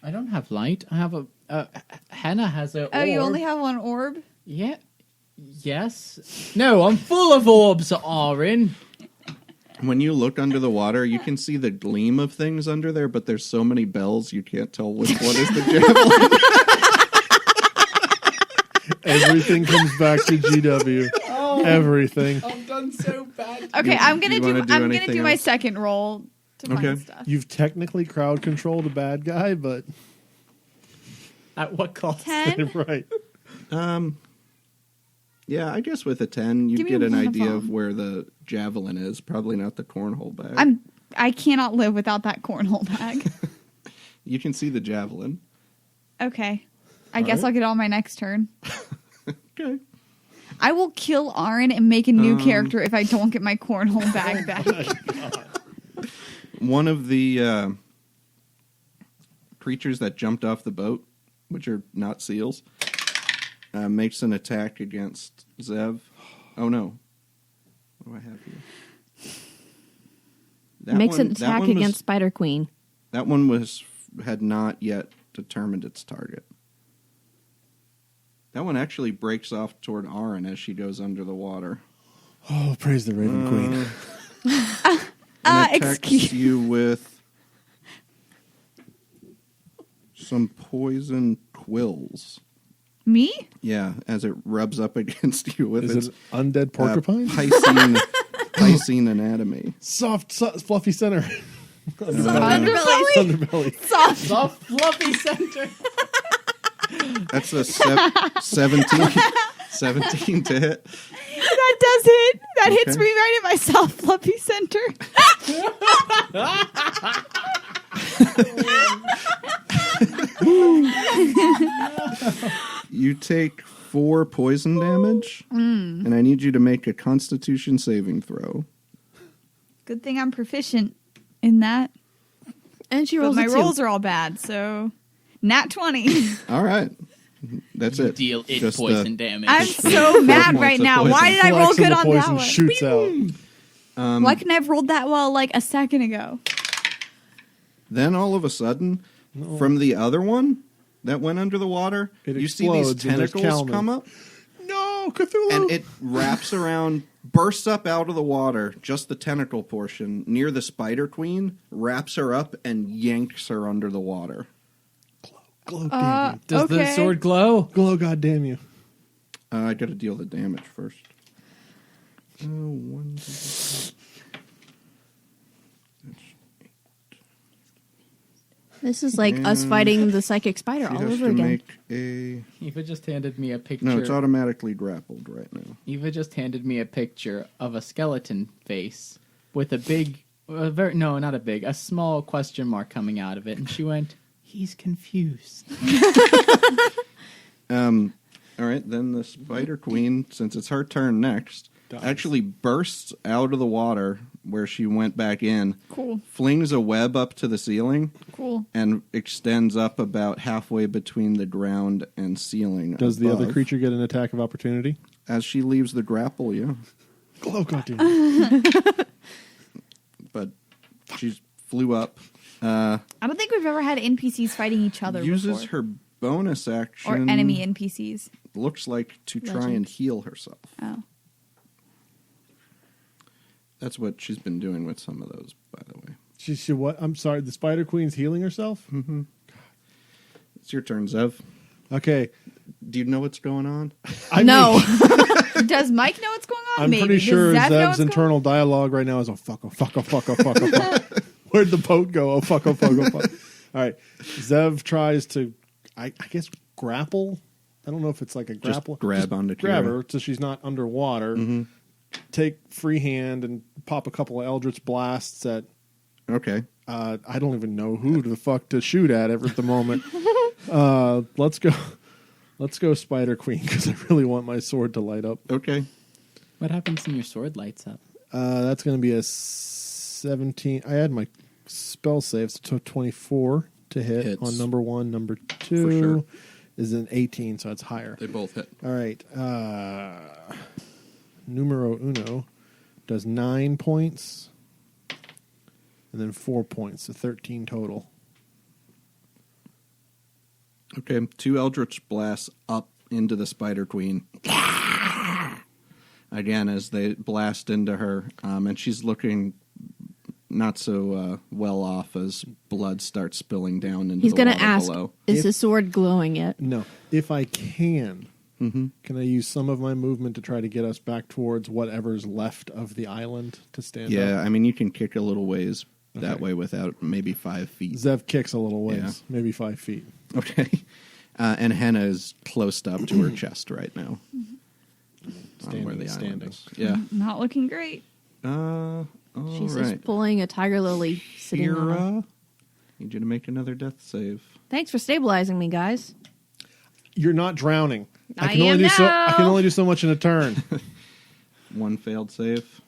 [SPEAKER 4] I don't have light. I have a. Hannah has a.
[SPEAKER 3] Oh, you
[SPEAKER 4] orb.
[SPEAKER 3] only have one orb?
[SPEAKER 4] Yeah. Yes. No, I'm full of orbs, Aaron.
[SPEAKER 2] when you look under the water, you can see the gleam of things under there, but there's so many bells you can't tell which one is the javelin.
[SPEAKER 5] everything comes back to GW. Everything.
[SPEAKER 4] I've done so bad.
[SPEAKER 3] Okay, I'm gonna
[SPEAKER 2] wanna
[SPEAKER 3] do. I'm gonna
[SPEAKER 2] anything
[SPEAKER 3] do my
[SPEAKER 2] else?
[SPEAKER 3] second roll to
[SPEAKER 2] Okay.
[SPEAKER 3] find stuff.
[SPEAKER 5] You've technically crowd controlled a bad guy, but
[SPEAKER 4] At what cost?
[SPEAKER 3] 10.
[SPEAKER 5] right.
[SPEAKER 2] Yeah, I guess with a 10, you
[SPEAKER 3] Give me
[SPEAKER 2] get an
[SPEAKER 3] one of
[SPEAKER 2] idea of
[SPEAKER 3] them.
[SPEAKER 2] where the javelin is. Probably not the cornhole bag.
[SPEAKER 3] I cannot live without that cornhole bag.
[SPEAKER 2] You can see the javelin.
[SPEAKER 3] Okay. I guess
[SPEAKER 2] right.
[SPEAKER 3] I'll get on my next turn.
[SPEAKER 2] Okay.
[SPEAKER 3] I will kill Aaron and make a new character if I don't get my cornhole bag back.
[SPEAKER 2] One of the creatures that jumped off the boat, which are not seals, makes an attack against Zev. Oh no. What do I have here?
[SPEAKER 1] Makes an
[SPEAKER 2] that
[SPEAKER 1] attack
[SPEAKER 2] one was-
[SPEAKER 1] against Spider Queen.
[SPEAKER 2] That one had not yet determined its target. That one actually breaks off toward Aaron as she goes under the water.
[SPEAKER 5] Oh, praise the Raven Queen.
[SPEAKER 2] And attacks
[SPEAKER 3] excuse-
[SPEAKER 2] you with some poison quills.
[SPEAKER 3] Me?
[SPEAKER 2] Yeah, as it rubs up against you with
[SPEAKER 5] Is
[SPEAKER 2] its
[SPEAKER 5] it an undead porcupine?
[SPEAKER 2] Piscine anatomy.
[SPEAKER 5] Soft, fluffy center.
[SPEAKER 3] Underbelly.
[SPEAKER 5] Underbelly.
[SPEAKER 3] Soft.
[SPEAKER 4] The fluffy center.
[SPEAKER 2] That's a 17 to hit.
[SPEAKER 3] That does hit. That hits
[SPEAKER 2] Okay.
[SPEAKER 3] me right in my soft fluffy center.
[SPEAKER 2] You take 4 poison damage, and I need you to make a Constitution saving throw.
[SPEAKER 3] Good thing I'm proficient in that.
[SPEAKER 1] And she
[SPEAKER 3] But
[SPEAKER 1] rolls
[SPEAKER 3] my
[SPEAKER 1] a 2.
[SPEAKER 3] rolls are all bad, so nat 20.
[SPEAKER 2] All right, that's it.
[SPEAKER 4] Deal it
[SPEAKER 2] Just,
[SPEAKER 4] poison damage.
[SPEAKER 3] I'm so mad
[SPEAKER 2] points
[SPEAKER 3] right
[SPEAKER 2] of
[SPEAKER 3] now.
[SPEAKER 2] poison.
[SPEAKER 3] Why did I roll
[SPEAKER 5] Flex and
[SPEAKER 3] good
[SPEAKER 5] the
[SPEAKER 3] on that
[SPEAKER 5] poison
[SPEAKER 3] one?
[SPEAKER 5] shoots out.
[SPEAKER 3] Why couldn't I have rolled that well like a second ago?
[SPEAKER 2] Then all of a sudden, from the other one that went under the water,
[SPEAKER 5] It
[SPEAKER 2] you see these
[SPEAKER 5] explodes and there's
[SPEAKER 2] tentacles
[SPEAKER 5] Kalman.
[SPEAKER 2] come up,
[SPEAKER 5] No, Cthulhu.
[SPEAKER 2] and it wraps around, bursts up out of the water, just the tentacle portion, near the Spider Queen, wraps her up, and yanks her under the water.
[SPEAKER 5] Glow, damn you.
[SPEAKER 4] Does the
[SPEAKER 3] Okay.
[SPEAKER 4] sword glow?
[SPEAKER 5] Glow, goddamn you.
[SPEAKER 2] I got to deal the damage first. 1, 2, 3.
[SPEAKER 1] This is like us
[SPEAKER 2] And
[SPEAKER 1] fighting the psychic spider
[SPEAKER 2] She
[SPEAKER 1] all
[SPEAKER 2] has
[SPEAKER 1] over
[SPEAKER 2] to
[SPEAKER 1] again.
[SPEAKER 2] make a...
[SPEAKER 4] Eva just handed me a picture.
[SPEAKER 2] No, it's automatically grappled right now.
[SPEAKER 4] Eva just handed me a picture of a skeleton face with a big, a small question mark coming out of it, and she went, "He's confused."
[SPEAKER 2] All right, then the Spider Queen, since it's her turn next,
[SPEAKER 5] Dies.
[SPEAKER 2] actually bursts out of the water where she went back in,
[SPEAKER 3] Cool.
[SPEAKER 2] flings a web up to the ceiling,
[SPEAKER 3] Cool.
[SPEAKER 2] and extends up about halfway between the ground and ceiling.
[SPEAKER 5] Does the other
[SPEAKER 2] above.
[SPEAKER 5] creature get an attack of opportunity?
[SPEAKER 2] As she leaves the grapple, yeah.
[SPEAKER 5] Glow cartoon.
[SPEAKER 2] But she flew up.
[SPEAKER 3] I don't think we've ever had NPCs fighting each other
[SPEAKER 2] Uses
[SPEAKER 3] before.
[SPEAKER 2] her bonus action.
[SPEAKER 3] Or enemy NPCs.
[SPEAKER 2] Looks like to try
[SPEAKER 1] Legend.
[SPEAKER 2] and heal herself.
[SPEAKER 3] Oh.
[SPEAKER 2] That's what she's been doing with some of those, by the way.
[SPEAKER 5] She what? I'm sorry. The Spider Queen's healing herself.
[SPEAKER 2] It's your turn, Zev.
[SPEAKER 5] Okay.
[SPEAKER 2] Do you know what's going on?
[SPEAKER 1] No.
[SPEAKER 3] Does Mike know what's going on?
[SPEAKER 5] I'm
[SPEAKER 3] Maybe.
[SPEAKER 5] pretty sure
[SPEAKER 3] Does Zeph know
[SPEAKER 5] Zev's
[SPEAKER 3] what's going
[SPEAKER 5] internal dialogue right now is "oh fuck, oh fuck, oh fuck, oh fuck, oh fuck." Where'd the boat go? Oh fuck, oh fuck, oh fuck. All right. Zev tries to, I guess, grapple. I don't know if it's like a grapple.
[SPEAKER 2] grab onto
[SPEAKER 5] grab
[SPEAKER 2] Keira.
[SPEAKER 5] her so she's not underwater. Take free hand and pop a couple of Eldritch blasts at.
[SPEAKER 2] Okay.
[SPEAKER 5] I don't even know who the fuck to shoot at the moment. Let's go Spider Queen because I really want my sword to light up.
[SPEAKER 2] Okay.
[SPEAKER 4] What happens when your sword lights up?
[SPEAKER 5] That's going to be a 17. I had my spell saves to 24 to hit
[SPEAKER 2] Hits.
[SPEAKER 5] on number 1. Number 2
[SPEAKER 2] For sure.
[SPEAKER 5] is an 18, so it's higher.
[SPEAKER 2] They both hit.
[SPEAKER 5] All right. Numero uno does 9 points, and then 4 points, so 13 total.
[SPEAKER 2] Okay. 2 Eldritch blasts up into the Spider Queen. Again, as they blast into her, and she's looking not so well off as blood starts spilling down into
[SPEAKER 1] He's
[SPEAKER 2] the
[SPEAKER 1] going to
[SPEAKER 2] water
[SPEAKER 1] ask,
[SPEAKER 2] below.
[SPEAKER 1] is
[SPEAKER 5] If-
[SPEAKER 1] his sword glowing yet?
[SPEAKER 5] No, if I can I use some of my movement to try to get us back towards whatever's left of the island to stand
[SPEAKER 2] Yeah,
[SPEAKER 5] up?
[SPEAKER 2] I mean, you can kick a little ways that
[SPEAKER 5] Okay.
[SPEAKER 2] way without maybe 5 feet.
[SPEAKER 5] Zev kicks a little ways,
[SPEAKER 2] Yeah.
[SPEAKER 5] maybe 5 feet.
[SPEAKER 2] Okay. And Henna is close up to her chest right now. On where the island
[SPEAKER 5] Standing.
[SPEAKER 2] is. Yeah.
[SPEAKER 3] Not looking great.
[SPEAKER 2] All
[SPEAKER 1] She's
[SPEAKER 2] right.
[SPEAKER 1] just pulling a tiger lily sitting on her.
[SPEAKER 2] Keira, need you to make another death save.
[SPEAKER 1] Thanks for stabilizing me, guys.
[SPEAKER 5] You're not drowning.
[SPEAKER 1] I
[SPEAKER 5] can only
[SPEAKER 1] am
[SPEAKER 5] do so.
[SPEAKER 1] now.
[SPEAKER 5] I can only do so much in a turn.
[SPEAKER 2] 1 failed save.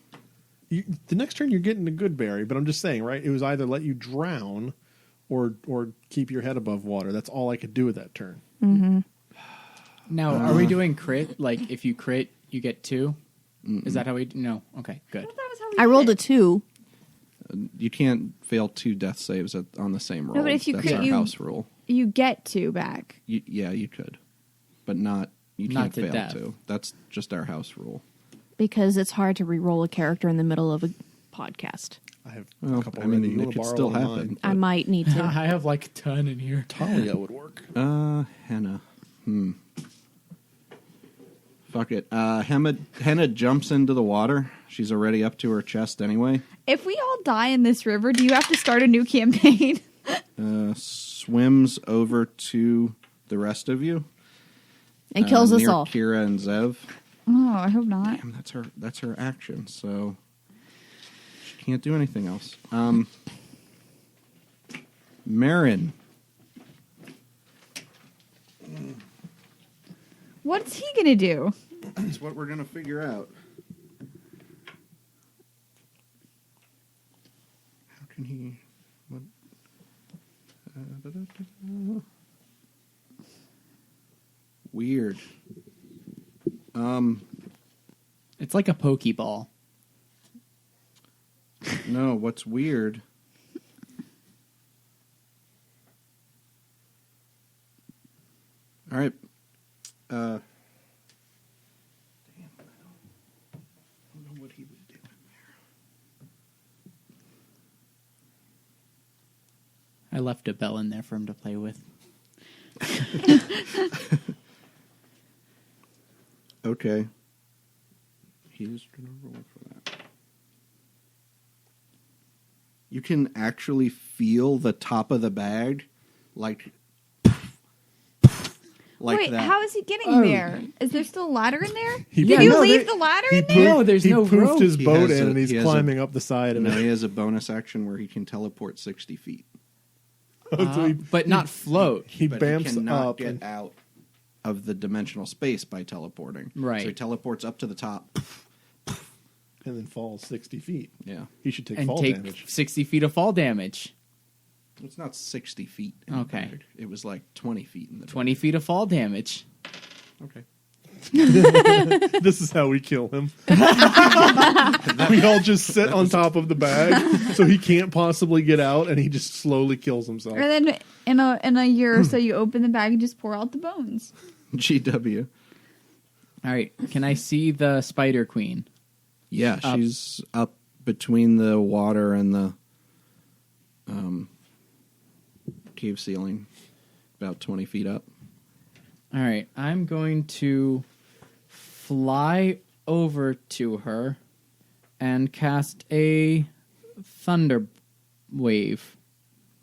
[SPEAKER 5] The next turn you're getting a good berry, but I'm just saying, right? It was either let you drown or keep your head above water. That's all I could do with that turn.
[SPEAKER 4] Now, are we doing crit? Like, if you crit, you get 2? Is that how we do? No. Okay, good.
[SPEAKER 3] That was how we
[SPEAKER 1] I
[SPEAKER 3] did
[SPEAKER 1] rolled
[SPEAKER 3] it.
[SPEAKER 1] a 2.
[SPEAKER 2] You can't fail 2 death saves on the same roll.
[SPEAKER 3] but if you
[SPEAKER 2] That's
[SPEAKER 3] crit,
[SPEAKER 2] our
[SPEAKER 3] you-
[SPEAKER 2] house rule.
[SPEAKER 3] You get 2 back.
[SPEAKER 2] Yeah, you could. But not, you
[SPEAKER 4] Not
[SPEAKER 2] can't
[SPEAKER 4] to
[SPEAKER 2] fail
[SPEAKER 4] death.
[SPEAKER 2] 2. That's just our house rule.
[SPEAKER 1] Because it's hard to re-roll a character in the middle of a podcast.
[SPEAKER 5] I have
[SPEAKER 2] Well,
[SPEAKER 5] a couple
[SPEAKER 2] I
[SPEAKER 5] ready.
[SPEAKER 2] mean,
[SPEAKER 5] You
[SPEAKER 2] it
[SPEAKER 5] wanna
[SPEAKER 2] could
[SPEAKER 5] borrow
[SPEAKER 2] still
[SPEAKER 5] one of
[SPEAKER 2] happen.
[SPEAKER 5] mine?
[SPEAKER 1] I might need to.
[SPEAKER 4] I have like a ton in here.
[SPEAKER 5] Talia would work.
[SPEAKER 2] Henna. Fuck it. Henna jumps into the water. She's already up to her chest anyway.
[SPEAKER 3] If we all die in this river, do you have to start a new campaign?
[SPEAKER 2] Swims over to the rest of you.
[SPEAKER 1] And kills us
[SPEAKER 2] near
[SPEAKER 1] all.
[SPEAKER 2] Keira and Zev.
[SPEAKER 3] Oh, I hope not.
[SPEAKER 2] Damn, that's her action. So she can't do anything else. Merrin.
[SPEAKER 3] What's he gonna do?
[SPEAKER 2] That's what we're gonna figure out. How can he? What? Weird.
[SPEAKER 4] It's like a Pokeball.
[SPEAKER 2] No, what's weird? All right. Damn, I don't know what he was doing there.
[SPEAKER 4] I left a bell in there for him to play with.
[SPEAKER 2] Okay. He's gonna roll for that. you can actually feel the top of the bag, like
[SPEAKER 3] Wait,
[SPEAKER 2] that.
[SPEAKER 3] how is he getting there? Is there still a ladder in there?
[SPEAKER 5] He-
[SPEAKER 3] Did you
[SPEAKER 4] no,
[SPEAKER 3] leave
[SPEAKER 4] there-
[SPEAKER 3] the ladder
[SPEAKER 5] He
[SPEAKER 3] in there?
[SPEAKER 4] No, there's
[SPEAKER 5] he
[SPEAKER 4] no
[SPEAKER 5] poofed
[SPEAKER 4] rope.
[SPEAKER 5] his
[SPEAKER 2] He
[SPEAKER 5] boat
[SPEAKER 2] has
[SPEAKER 5] in,
[SPEAKER 2] a-
[SPEAKER 5] and he's
[SPEAKER 2] he has
[SPEAKER 5] climbing up the side of
[SPEAKER 2] No,
[SPEAKER 5] it.
[SPEAKER 2] he has a bonus action where he can teleport 60 feet.
[SPEAKER 5] So he-
[SPEAKER 4] But not float.
[SPEAKER 5] he
[SPEAKER 2] But
[SPEAKER 5] bamps
[SPEAKER 2] he cannot
[SPEAKER 5] up.
[SPEAKER 2] get
[SPEAKER 5] and-
[SPEAKER 2] out of the dimensional space by teleporting.
[SPEAKER 4] Right.
[SPEAKER 2] So he teleports up to the top.
[SPEAKER 5] and then falls 60 feet.
[SPEAKER 2] Yeah.
[SPEAKER 5] He should take
[SPEAKER 4] And
[SPEAKER 5] fall
[SPEAKER 4] take
[SPEAKER 5] damage.
[SPEAKER 4] 60 feet of fall damage.
[SPEAKER 2] It's not 60 feet. In the
[SPEAKER 4] Okay.
[SPEAKER 2] bag. It was like 20 feet in the
[SPEAKER 4] 20 feet of fall damage.
[SPEAKER 2] bag. Okay.
[SPEAKER 5] This is how we kill him. We all just sit on top of the bag, so he can't possibly get out, and he just slowly kills himself.
[SPEAKER 3] Or then in a year or so, you open the bag and just pour out the bones.
[SPEAKER 2] GW.
[SPEAKER 4] All right. Can I see the Spider Queen?
[SPEAKER 2] Yeah,
[SPEAKER 4] Up.
[SPEAKER 2] she's up between the water and the cave ceiling, about 20 feet up.
[SPEAKER 4] All right. I'm going to fly over to her and cast a thunder wave.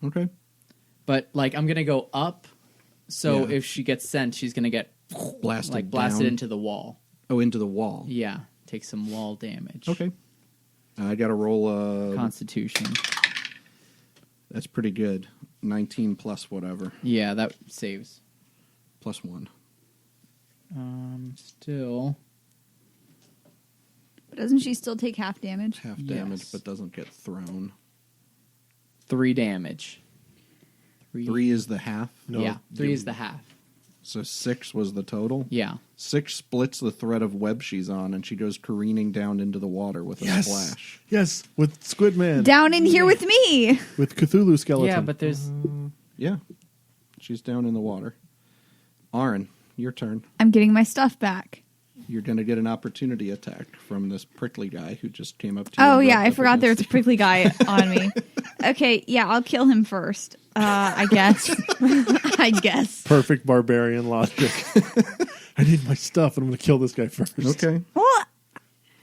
[SPEAKER 2] Okay.
[SPEAKER 4] But like I'm going to go up, so
[SPEAKER 2] Yeah.
[SPEAKER 4] if she gets sent, she's going to get
[SPEAKER 2] Blasted
[SPEAKER 4] blasted
[SPEAKER 2] down.
[SPEAKER 4] into the wall.
[SPEAKER 2] Oh, into the wall.
[SPEAKER 4] Yeah. Take some wall damage.
[SPEAKER 2] Okay. I got to roll
[SPEAKER 4] Constitution.
[SPEAKER 2] that's pretty good. 19 plus whatever.
[SPEAKER 4] Yeah, that saves.
[SPEAKER 2] Plus 1.
[SPEAKER 4] Still.
[SPEAKER 3] But doesn't she still take half damage?
[SPEAKER 2] Half
[SPEAKER 4] Yes.
[SPEAKER 2] damage, but doesn't get thrown.
[SPEAKER 4] 3 damage.
[SPEAKER 2] 3 is the half.
[SPEAKER 5] No,
[SPEAKER 4] yeah, 3 is the half.
[SPEAKER 2] So 6 was the total.
[SPEAKER 4] Yeah.
[SPEAKER 2] 6 splits the thread of web she's on, and she goes careening down into the water with a
[SPEAKER 5] Yes,
[SPEAKER 2] splash.
[SPEAKER 5] yes, with Squid Man,
[SPEAKER 3] Down in here with me.
[SPEAKER 5] with Cthulhu skeleton.
[SPEAKER 4] Yeah, but there's.
[SPEAKER 2] Yeah. She's down in the water. Aaron, your turn.
[SPEAKER 3] I'm getting my stuff back.
[SPEAKER 2] You're going to get an opportunity attack from this prickly guy who just came up to you.
[SPEAKER 3] Oh
[SPEAKER 2] and
[SPEAKER 3] yeah,
[SPEAKER 2] rubbed
[SPEAKER 3] I
[SPEAKER 2] up
[SPEAKER 3] forgot there was a
[SPEAKER 2] against
[SPEAKER 3] prickly guy on me. Okay, yeah, I'll kill him first. I guess. I guess.
[SPEAKER 5] perfect barbarian logic. I need my stuff, and I'm going to kill this guy first.
[SPEAKER 2] you. Okay.
[SPEAKER 3] Well,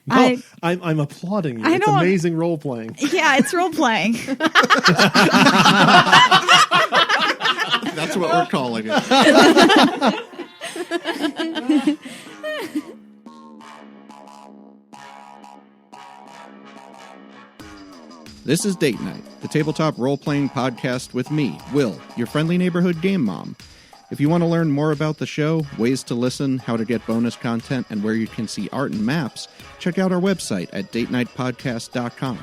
[SPEAKER 5] No, I'm applauding you.
[SPEAKER 3] I
[SPEAKER 5] It's
[SPEAKER 3] don't-
[SPEAKER 5] amazing role playing.
[SPEAKER 3] yeah, it's role playing.
[SPEAKER 2] That's what we're calling it. This is Date Night, the tabletop role-playing podcast with me, Will, your friendly neighborhood game mom. If you want to learn more about the show, ways to listen, how to get bonus content, and where you can see art and maps, check out our website at datenightpodcast.com.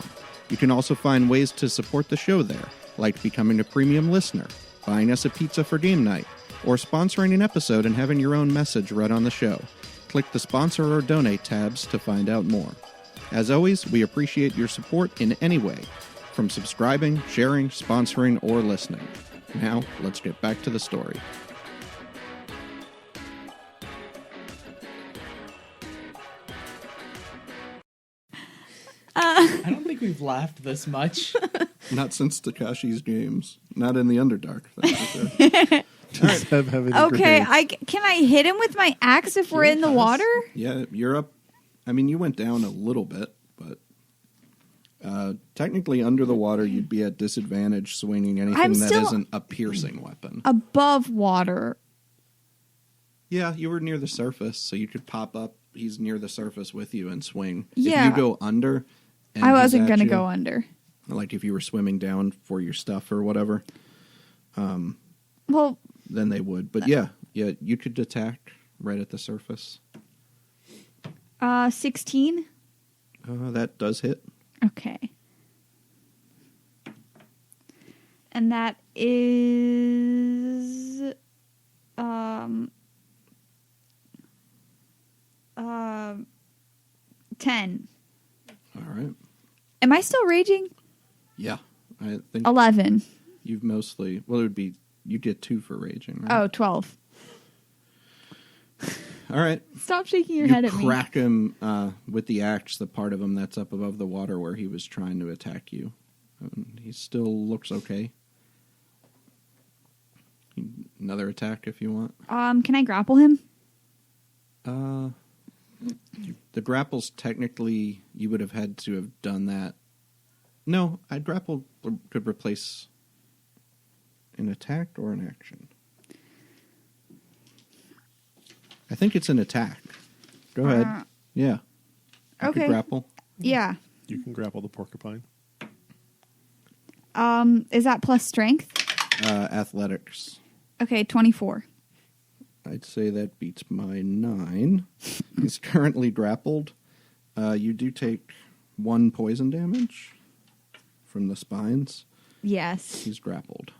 [SPEAKER 2] You can also find ways to support the show there, like becoming a premium listener, buying us a pizza for game night, or sponsoring an episode and having your own message read on the show. Click the sponsor or donate tabs to find out more. As always, we appreciate your support in any way, from subscribing, sharing, sponsoring, or listening. Now, let's get back to the story.
[SPEAKER 4] I don't think we've laughed this much.
[SPEAKER 2] Not since Takashi's games. Not in the Underdark. That's for sure.
[SPEAKER 5] Just have any
[SPEAKER 3] Okay,
[SPEAKER 5] grenades.
[SPEAKER 3] can I hit him with my axe if we're in the water?
[SPEAKER 2] Yeah, you're up. I mean, you went down a little bit, but technically under the water, you'd be at disadvantage swinging anything
[SPEAKER 3] I'm
[SPEAKER 2] that
[SPEAKER 3] still-
[SPEAKER 2] isn't a piercing weapon.
[SPEAKER 3] Above water.
[SPEAKER 2] Yeah, you were near the surface, so you could pop up. He's near the surface with you and swing.
[SPEAKER 3] Yeah.
[SPEAKER 2] If you go under, and
[SPEAKER 3] I
[SPEAKER 2] he's
[SPEAKER 3] wasn't
[SPEAKER 2] at
[SPEAKER 3] going to
[SPEAKER 2] you,
[SPEAKER 3] go under.
[SPEAKER 2] like if you were swimming down for your stuff or whatever,
[SPEAKER 3] Well,
[SPEAKER 2] then they would. But yeah, you could attack right at the surface.
[SPEAKER 3] 16.
[SPEAKER 2] That does hit.
[SPEAKER 3] Okay. And that is 10.
[SPEAKER 2] All right.
[SPEAKER 3] Am I still raging?
[SPEAKER 2] Yeah, I think
[SPEAKER 3] 11.
[SPEAKER 2] you've mostly. Well, it would be you get 2 for raging. Right?
[SPEAKER 3] Oh, 12.
[SPEAKER 2] All right.
[SPEAKER 3] Stop shaking your
[SPEAKER 2] You
[SPEAKER 3] head at me.
[SPEAKER 2] crack him with the axe, the part of him that's up above the water where he was trying to attack you. He still looks okay. Another attack if you want.
[SPEAKER 3] Can I grapple him?
[SPEAKER 2] The grapples technically you would have had to have done that No, I grapple could replace an attack or an action. I think it's an attack. Go ahead. Yeah. You could
[SPEAKER 3] Okay.
[SPEAKER 2] grapple.
[SPEAKER 3] Yeah.
[SPEAKER 5] You can grapple the porcupine.
[SPEAKER 3] Is that plus strength?
[SPEAKER 2] Athletics.
[SPEAKER 3] Okay, 24.
[SPEAKER 2] I'd say that beats my 9. He's currently grappled. You do take 1 poison damage from the spines.
[SPEAKER 3] Yes.
[SPEAKER 2] He's grappled.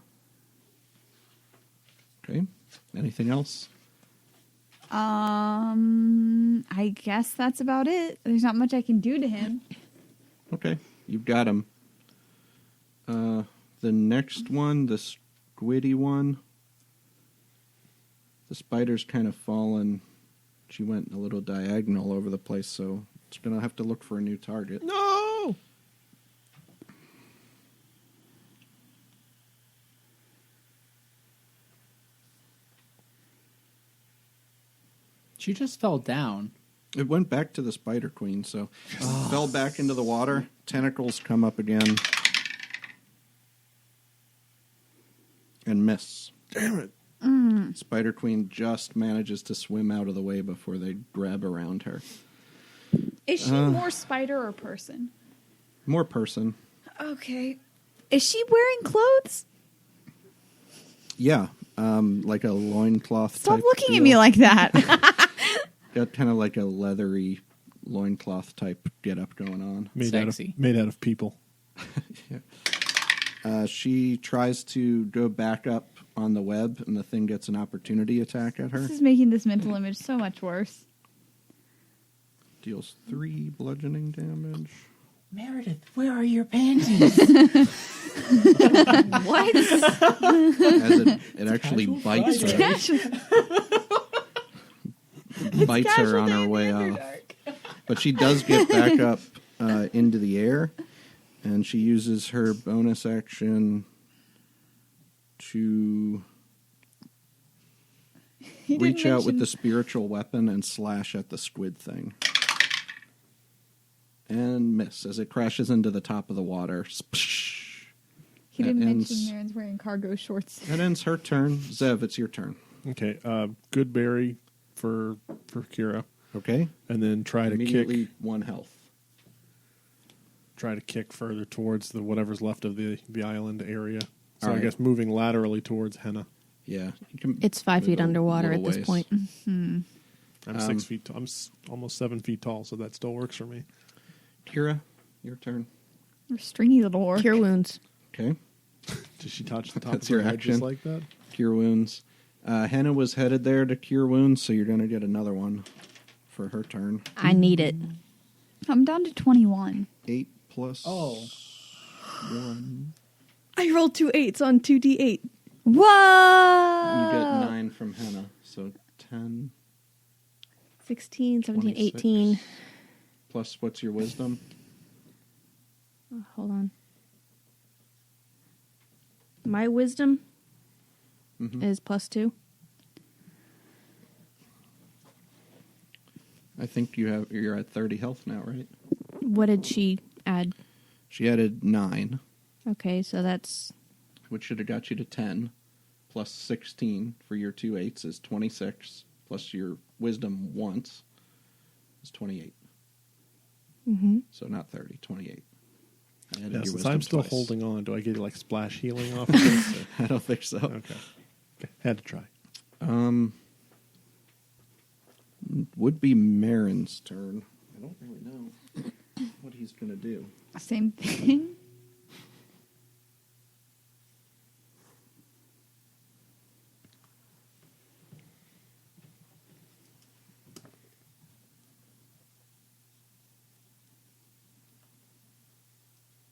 [SPEAKER 2] Okay. Anything else?
[SPEAKER 3] I guess that's about it. There's not much I can do to him.
[SPEAKER 2] Okay. You've got him. The next one, the squiddy one, the spider's kind of fallen. She went a little diagonal over the place, so it's going to have to look for a new target.
[SPEAKER 5] No!
[SPEAKER 4] She just fell down.
[SPEAKER 2] It went back to the spider queen, so fell back into the water. Tentacles come up again. And miss.
[SPEAKER 5] Damn it.
[SPEAKER 2] Spider queen just manages to swim out of the way before they grab around her.
[SPEAKER 3] Is she more spider or person?
[SPEAKER 2] More person.
[SPEAKER 3] Okay. Is she wearing clothes?
[SPEAKER 2] Yeah, like a loincloth
[SPEAKER 3] Stop
[SPEAKER 2] type
[SPEAKER 3] looking at
[SPEAKER 2] deal.
[SPEAKER 3] me like that.
[SPEAKER 2] Got kind of like a leathery loincloth type get up going on.
[SPEAKER 4] Sexy.
[SPEAKER 5] Made out of people.
[SPEAKER 2] She tries to go back up on the web, and the thing gets an opportunity attack at her.
[SPEAKER 3] This is making this mental image so much worse.
[SPEAKER 2] Deals 3 bludgeoning damage.
[SPEAKER 4] Meredith, where are your panties?
[SPEAKER 1] What?
[SPEAKER 2] As it actually
[SPEAKER 4] casual
[SPEAKER 2] bites
[SPEAKER 4] Friday.
[SPEAKER 2] her. Bites her on her way off. But she does get back up into the air, and she uses her bonus action to reach out with the spiritual weapon and slash at the squid thing. And miss as it crashes into the top of the water.
[SPEAKER 3] He didn't
[SPEAKER 2] That
[SPEAKER 3] mention
[SPEAKER 2] ends-
[SPEAKER 3] Marin's wearing cargo shorts.
[SPEAKER 2] That ends her turn. Zev, it's your turn.
[SPEAKER 5] Okay. Good berry for Keira.
[SPEAKER 2] Okay?
[SPEAKER 5] And then try to
[SPEAKER 2] Immediately
[SPEAKER 5] kick
[SPEAKER 2] 1 health.
[SPEAKER 5] further towards the whatever's left of the island area. So
[SPEAKER 2] All
[SPEAKER 5] I
[SPEAKER 2] right.
[SPEAKER 5] guess moving laterally towards Henna.
[SPEAKER 2] Yeah. You can
[SPEAKER 1] It's 5 feet
[SPEAKER 2] move a
[SPEAKER 1] underwater at
[SPEAKER 2] little
[SPEAKER 1] this
[SPEAKER 2] ways.
[SPEAKER 1] point.
[SPEAKER 5] I'm 6 feet tall. Almost 7 feet tall, so that still works for me.
[SPEAKER 2] Kira, your turn.
[SPEAKER 3] Or stringy little orc.
[SPEAKER 1] Cure wounds.
[SPEAKER 2] Okay.
[SPEAKER 5] Does she touch the top
[SPEAKER 2] That's
[SPEAKER 5] of her
[SPEAKER 2] your
[SPEAKER 5] head
[SPEAKER 2] action.
[SPEAKER 5] just like that?
[SPEAKER 2] Cure wounds. Henna was headed there to cure wounds, so you're going to get another one for her turn.
[SPEAKER 1] I need it.
[SPEAKER 3] I'm down to 21.
[SPEAKER 2] 8 plus
[SPEAKER 4] Oh.
[SPEAKER 2] 1.
[SPEAKER 1] I rolled 2 8s on 2d8.
[SPEAKER 3] Whoa!
[SPEAKER 2] You get 9 from Henna, so 10
[SPEAKER 1] 16, 17,
[SPEAKER 2] 26.
[SPEAKER 1] 18.
[SPEAKER 2] plus what's your wisdom?
[SPEAKER 1] Oh, hold on. My wisdom is +2.
[SPEAKER 2] I think you're at 30 health now, right?
[SPEAKER 1] What did she add?
[SPEAKER 2] She added 9,
[SPEAKER 1] Okay, so that's
[SPEAKER 2] which should have got you to 10, plus 16 for your 2 8s is 26, plus your wisdom once is 28. So not 30, 28. I added
[SPEAKER 5] Yeah,
[SPEAKER 2] your
[SPEAKER 5] since
[SPEAKER 2] wisdom
[SPEAKER 5] I'm still
[SPEAKER 2] twice.
[SPEAKER 5] holding on, do I get like splash healing off of this? or-
[SPEAKER 2] I don't think so.
[SPEAKER 5] Okay. Had to try.
[SPEAKER 2] Would be Merrin's turn. I don't really know what he's going to do.
[SPEAKER 3] Same thing.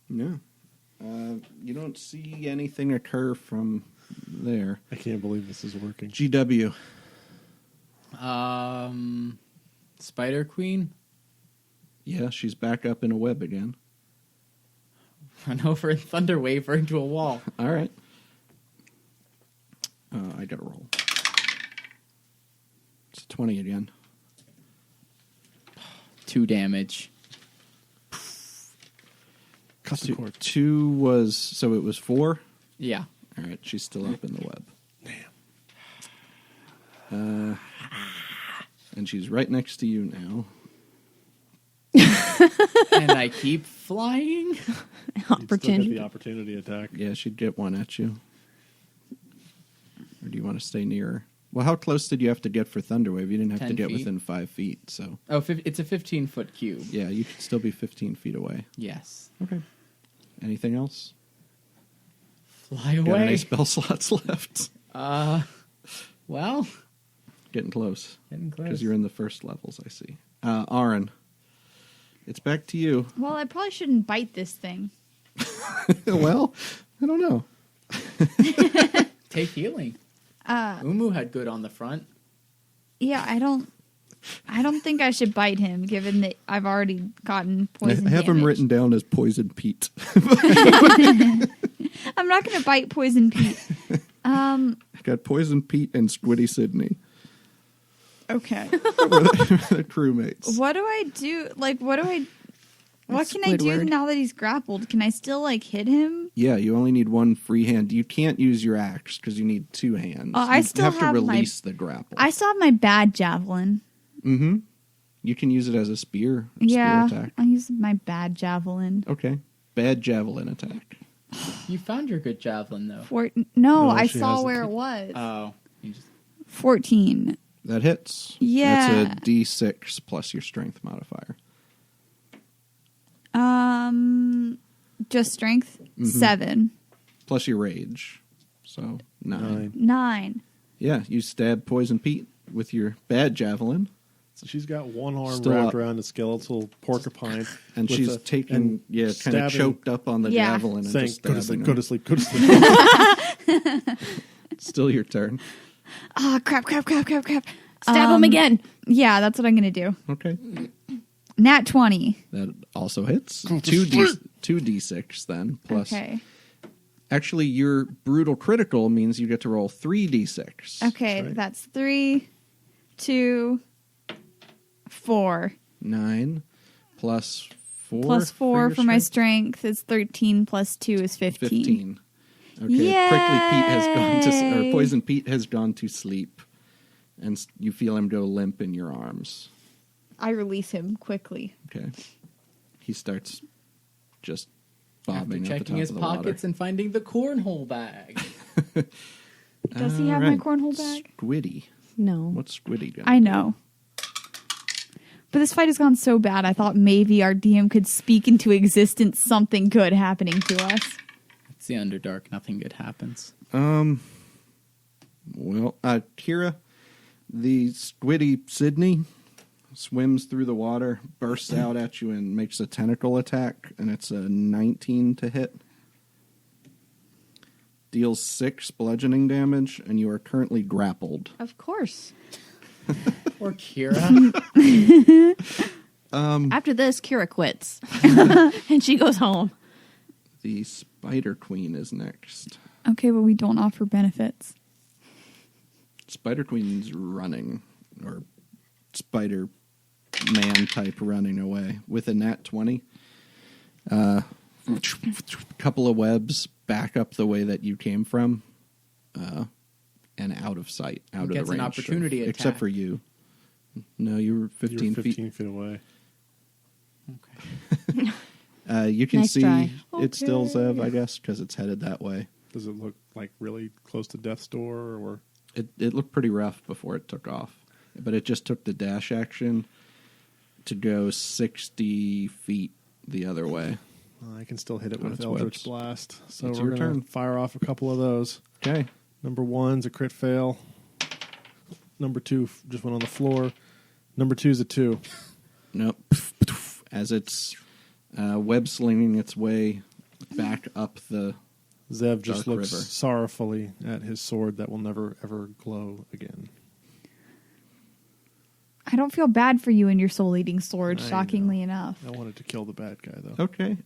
[SPEAKER 2] Yeah. You don't see anything occur from there.
[SPEAKER 5] I can't believe this is working.
[SPEAKER 2] GW.
[SPEAKER 4] Spider Queen?
[SPEAKER 2] Yeah, she's back up in a web again.
[SPEAKER 4] Run over and thunder wave her into a wall.
[SPEAKER 2] All right. I got to roll. It's a 20 again.
[SPEAKER 4] 2 damage.
[SPEAKER 5] Piece of cord.
[SPEAKER 2] 2 was, so it was 4?
[SPEAKER 4] Yeah.
[SPEAKER 2] All right, she's still up in the web.
[SPEAKER 5] Damn.
[SPEAKER 2] And she's right next to you now.
[SPEAKER 4] And I keep flying.
[SPEAKER 5] You'd still get
[SPEAKER 1] Opportunity.
[SPEAKER 5] the opportunity attack.
[SPEAKER 2] Yeah, she'd get one at you. Or do you want to stay near? Well, how close did you have to get for Thunderwave? You didn't have to
[SPEAKER 4] 10
[SPEAKER 2] get
[SPEAKER 4] feet.
[SPEAKER 2] within 5 feet, so...
[SPEAKER 4] Oh, it's a 15-foot cube.
[SPEAKER 2] Yeah, you could still be 15 feet away.
[SPEAKER 4] Yes.
[SPEAKER 2] Okay. Anything else?
[SPEAKER 4] Fly
[SPEAKER 2] Got any
[SPEAKER 4] away.
[SPEAKER 2] spell slots left?
[SPEAKER 4] Well,
[SPEAKER 2] Getting close.
[SPEAKER 4] getting close.
[SPEAKER 2] Because you're in the first levels, I see. Aaron, it's back to you.
[SPEAKER 3] Well, I probably shouldn't bite this thing.
[SPEAKER 2] Well, I don't know.
[SPEAKER 4] Take healing. Umu had good on the front.
[SPEAKER 3] Yeah, I don't think I should bite him, given that I've already gotten poison
[SPEAKER 2] I have him
[SPEAKER 3] damage.
[SPEAKER 2] written down as Poison Pete.
[SPEAKER 3] I'm not going to bite Poison Pete.
[SPEAKER 2] I got Poison Pete and Squiddy Sydney.
[SPEAKER 3] Okay.
[SPEAKER 2] The crewmates.
[SPEAKER 3] What do I do? Like, what can I do
[SPEAKER 1] Squidward.
[SPEAKER 3] now that he's grappled? Can I still, like, hit him?
[SPEAKER 2] Yeah, you only need one free hand. You can't use your axe because you need 2 hands.
[SPEAKER 3] Oh, I
[SPEAKER 2] You
[SPEAKER 3] still
[SPEAKER 2] have to
[SPEAKER 3] have my-
[SPEAKER 2] release the grapple.
[SPEAKER 3] I still have my bad javelin.
[SPEAKER 2] Mm-hmm. You can use it as a spear
[SPEAKER 3] Yeah,
[SPEAKER 2] attack.
[SPEAKER 3] I use my bad javelin.
[SPEAKER 2] Okay. Bad javelin attack.
[SPEAKER 4] You found your good javelin, though.
[SPEAKER 3] No,
[SPEAKER 5] No,
[SPEAKER 3] I
[SPEAKER 5] she
[SPEAKER 3] saw
[SPEAKER 5] hasn't.
[SPEAKER 3] where it was.
[SPEAKER 4] Oh. You just
[SPEAKER 3] 14.
[SPEAKER 2] That hits.
[SPEAKER 3] Yeah.
[SPEAKER 2] That's a D6 plus your strength modifier.
[SPEAKER 3] Just strength?
[SPEAKER 2] Mhm.
[SPEAKER 3] 7.
[SPEAKER 2] Plus your rage. So 9.
[SPEAKER 3] 9.
[SPEAKER 2] Yeah, you stab Poison Pete with your bad javelin.
[SPEAKER 5] So she's got one arm
[SPEAKER 2] Still
[SPEAKER 5] wrapped
[SPEAKER 2] up.
[SPEAKER 5] around a skeletal porcupine.
[SPEAKER 2] And
[SPEAKER 5] with
[SPEAKER 2] she's
[SPEAKER 5] a-
[SPEAKER 2] taking,
[SPEAKER 5] and
[SPEAKER 2] kind of
[SPEAKER 5] stabbing-
[SPEAKER 2] choked up on the
[SPEAKER 3] Yeah.
[SPEAKER 2] javelin and
[SPEAKER 5] saying,
[SPEAKER 2] just
[SPEAKER 5] go to
[SPEAKER 2] stabbing
[SPEAKER 5] sleep, go
[SPEAKER 2] her.
[SPEAKER 5] to sleep, go to sleep.
[SPEAKER 2] Still your turn.
[SPEAKER 3] Ah, crap.
[SPEAKER 1] Stab him again.
[SPEAKER 3] Yeah, that's what I'm going to do.
[SPEAKER 2] Okay.
[SPEAKER 3] Nat 20.
[SPEAKER 2] That also hits. 2d6 then. Plus.
[SPEAKER 3] Okay.
[SPEAKER 2] Actually, your brutal critical means you get to roll 3d6.
[SPEAKER 3] Okay,
[SPEAKER 5] right.
[SPEAKER 3] that's 3, 2, 4.
[SPEAKER 2] 9 plus 4.
[SPEAKER 3] Plus 4
[SPEAKER 2] your
[SPEAKER 3] for my
[SPEAKER 2] strength?
[SPEAKER 3] strength is 13, plus 2 is 15.
[SPEAKER 2] 15. Okay.
[SPEAKER 3] Yay!
[SPEAKER 2] Prickly Pete has gone to, or Poison Pete has gone to sleep, and you feel him go limp in your arms.
[SPEAKER 3] I release him quickly.
[SPEAKER 2] Okay. He starts just
[SPEAKER 4] after
[SPEAKER 2] bobbing at the
[SPEAKER 4] checking
[SPEAKER 2] top
[SPEAKER 4] his
[SPEAKER 2] of the
[SPEAKER 4] pockets and finding the cornhole bag.
[SPEAKER 3] Does he have my cornhole bag?
[SPEAKER 2] Squiddy.
[SPEAKER 1] No.
[SPEAKER 2] What's Squiddy gonna
[SPEAKER 3] I know. But this fight has gone so bad, I thought maybe our DM could speak into existence something good happening to us.
[SPEAKER 4] It's the Underdark. Nothing good happens.
[SPEAKER 2] do? Well, Keira, the Squiddy Sydney swims through the water, bursts out at you, and makes a tentacle attack, and it's a 19 to hit. Deals 6 bludgeoning damage, and you are currently grappled.
[SPEAKER 1] Of course.
[SPEAKER 4] Poor Keira.
[SPEAKER 1] After this, Keira quits. And she goes home.
[SPEAKER 2] The Spider Queen is next.
[SPEAKER 3] Okay, but we don't offer benefits.
[SPEAKER 2] Spider Queen's running, or Spider Man type running away with a nat 20. Couple of webs back up the way that you came from, and out of sight, out of the
[SPEAKER 4] Gets
[SPEAKER 2] range.
[SPEAKER 4] an opportunity attack.
[SPEAKER 2] Except for you. No, you were 15
[SPEAKER 5] You're 15 feet away.
[SPEAKER 2] feet. You can
[SPEAKER 1] Nice
[SPEAKER 2] see
[SPEAKER 1] try.
[SPEAKER 2] it's still Zev, I guess, because it's headed that way.
[SPEAKER 5] Does it look like really close to death's door, or
[SPEAKER 2] It looked pretty rough before it took off, but it just took the dash action to go 60 feet the other way.
[SPEAKER 5] I can still hit it
[SPEAKER 2] Oh,
[SPEAKER 5] with
[SPEAKER 2] it's
[SPEAKER 5] Eldritch
[SPEAKER 2] webs.
[SPEAKER 5] Blast. So
[SPEAKER 2] It's
[SPEAKER 5] we're
[SPEAKER 2] your
[SPEAKER 5] gonna
[SPEAKER 2] turn.
[SPEAKER 5] fire off a couple of those.
[SPEAKER 2] Okay.
[SPEAKER 5] Number 1's a crit fail. Number 2 just went on the floor. Number 2's a 2.
[SPEAKER 2] Nope. As it's web slinging its way back up the.
[SPEAKER 5] Zev just
[SPEAKER 2] Dark
[SPEAKER 5] looks
[SPEAKER 2] River.
[SPEAKER 5] sorrowfully at his sword that will never ever glow again.
[SPEAKER 3] I don't feel bad for you and your soul-eating sword,
[SPEAKER 5] I
[SPEAKER 3] shockingly enough.
[SPEAKER 5] I wanted to kill the bad guy though.
[SPEAKER 2] Okay.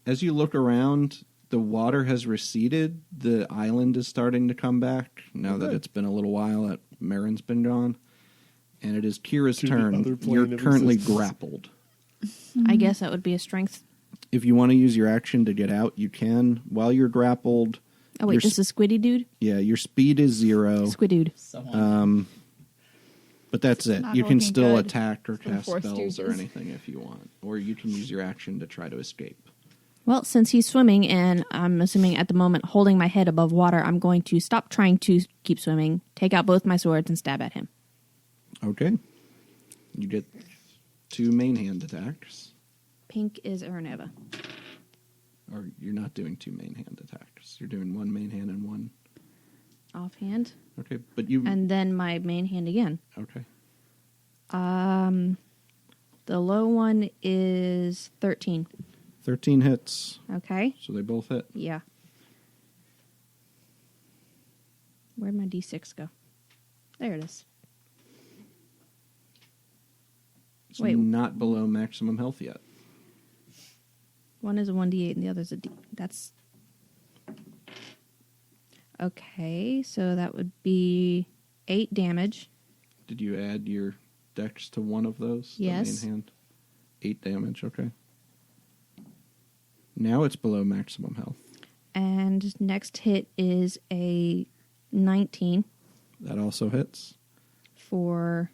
[SPEAKER 2] As you look around, the water has receded. The island is starting to come back now that
[SPEAKER 5] good.
[SPEAKER 2] it's been a little while that Merrin's been gone. And it is Kira's
[SPEAKER 5] To the other
[SPEAKER 2] turn.
[SPEAKER 5] plane
[SPEAKER 2] You're
[SPEAKER 5] of
[SPEAKER 2] currently
[SPEAKER 5] existence.
[SPEAKER 2] grappled.
[SPEAKER 1] I guess that would be a strength.
[SPEAKER 2] If you want to use your action to get out, you can. While you're grappled,
[SPEAKER 1] Oh, wait,
[SPEAKER 2] your
[SPEAKER 1] this is Squiddy Dude?
[SPEAKER 2] yeah, your speed is 0.
[SPEAKER 1] Squidude.
[SPEAKER 4] Someone.
[SPEAKER 2] But that's it.
[SPEAKER 3] Not
[SPEAKER 2] You can
[SPEAKER 3] looking
[SPEAKER 2] still
[SPEAKER 3] good
[SPEAKER 2] attack or
[SPEAKER 3] for
[SPEAKER 2] cast
[SPEAKER 3] Four
[SPEAKER 2] spells or
[SPEAKER 3] Stooges.
[SPEAKER 2] anything if you want. Or you can use your action to try to escape.
[SPEAKER 1] Well, since he's swimming and I'm assuming at the moment holding my head above water, I'm going to stop trying to keep swimming, take out both my swords, and stab at him.
[SPEAKER 2] Okay. You get 2 main hand attacks.
[SPEAKER 1] Pink is Erneva.
[SPEAKER 2] Or you're not doing 2 main hand attacks. You're doing 1 main hand and 1.
[SPEAKER 1] Offhand.
[SPEAKER 2] Okay, but you...
[SPEAKER 1] And then my main hand again.
[SPEAKER 2] Okay.
[SPEAKER 1] The low one is 13.
[SPEAKER 2] 13 hits.
[SPEAKER 1] Okay.
[SPEAKER 2] So they both hit.
[SPEAKER 1] Yeah. Where'd my D6 go? There it is.
[SPEAKER 2] It's
[SPEAKER 1] Wait.
[SPEAKER 2] not below maximum health yet.
[SPEAKER 1] One is a 1d8 and the other's a D. That's... Okay, so that would be 8 damage.
[SPEAKER 2] Did you add your dex to one of those?
[SPEAKER 1] Yes.
[SPEAKER 2] The main hand? 8 damage, okay. Now it's below maximum health.
[SPEAKER 1] And next hit is a 19
[SPEAKER 2] That also hits.
[SPEAKER 1] for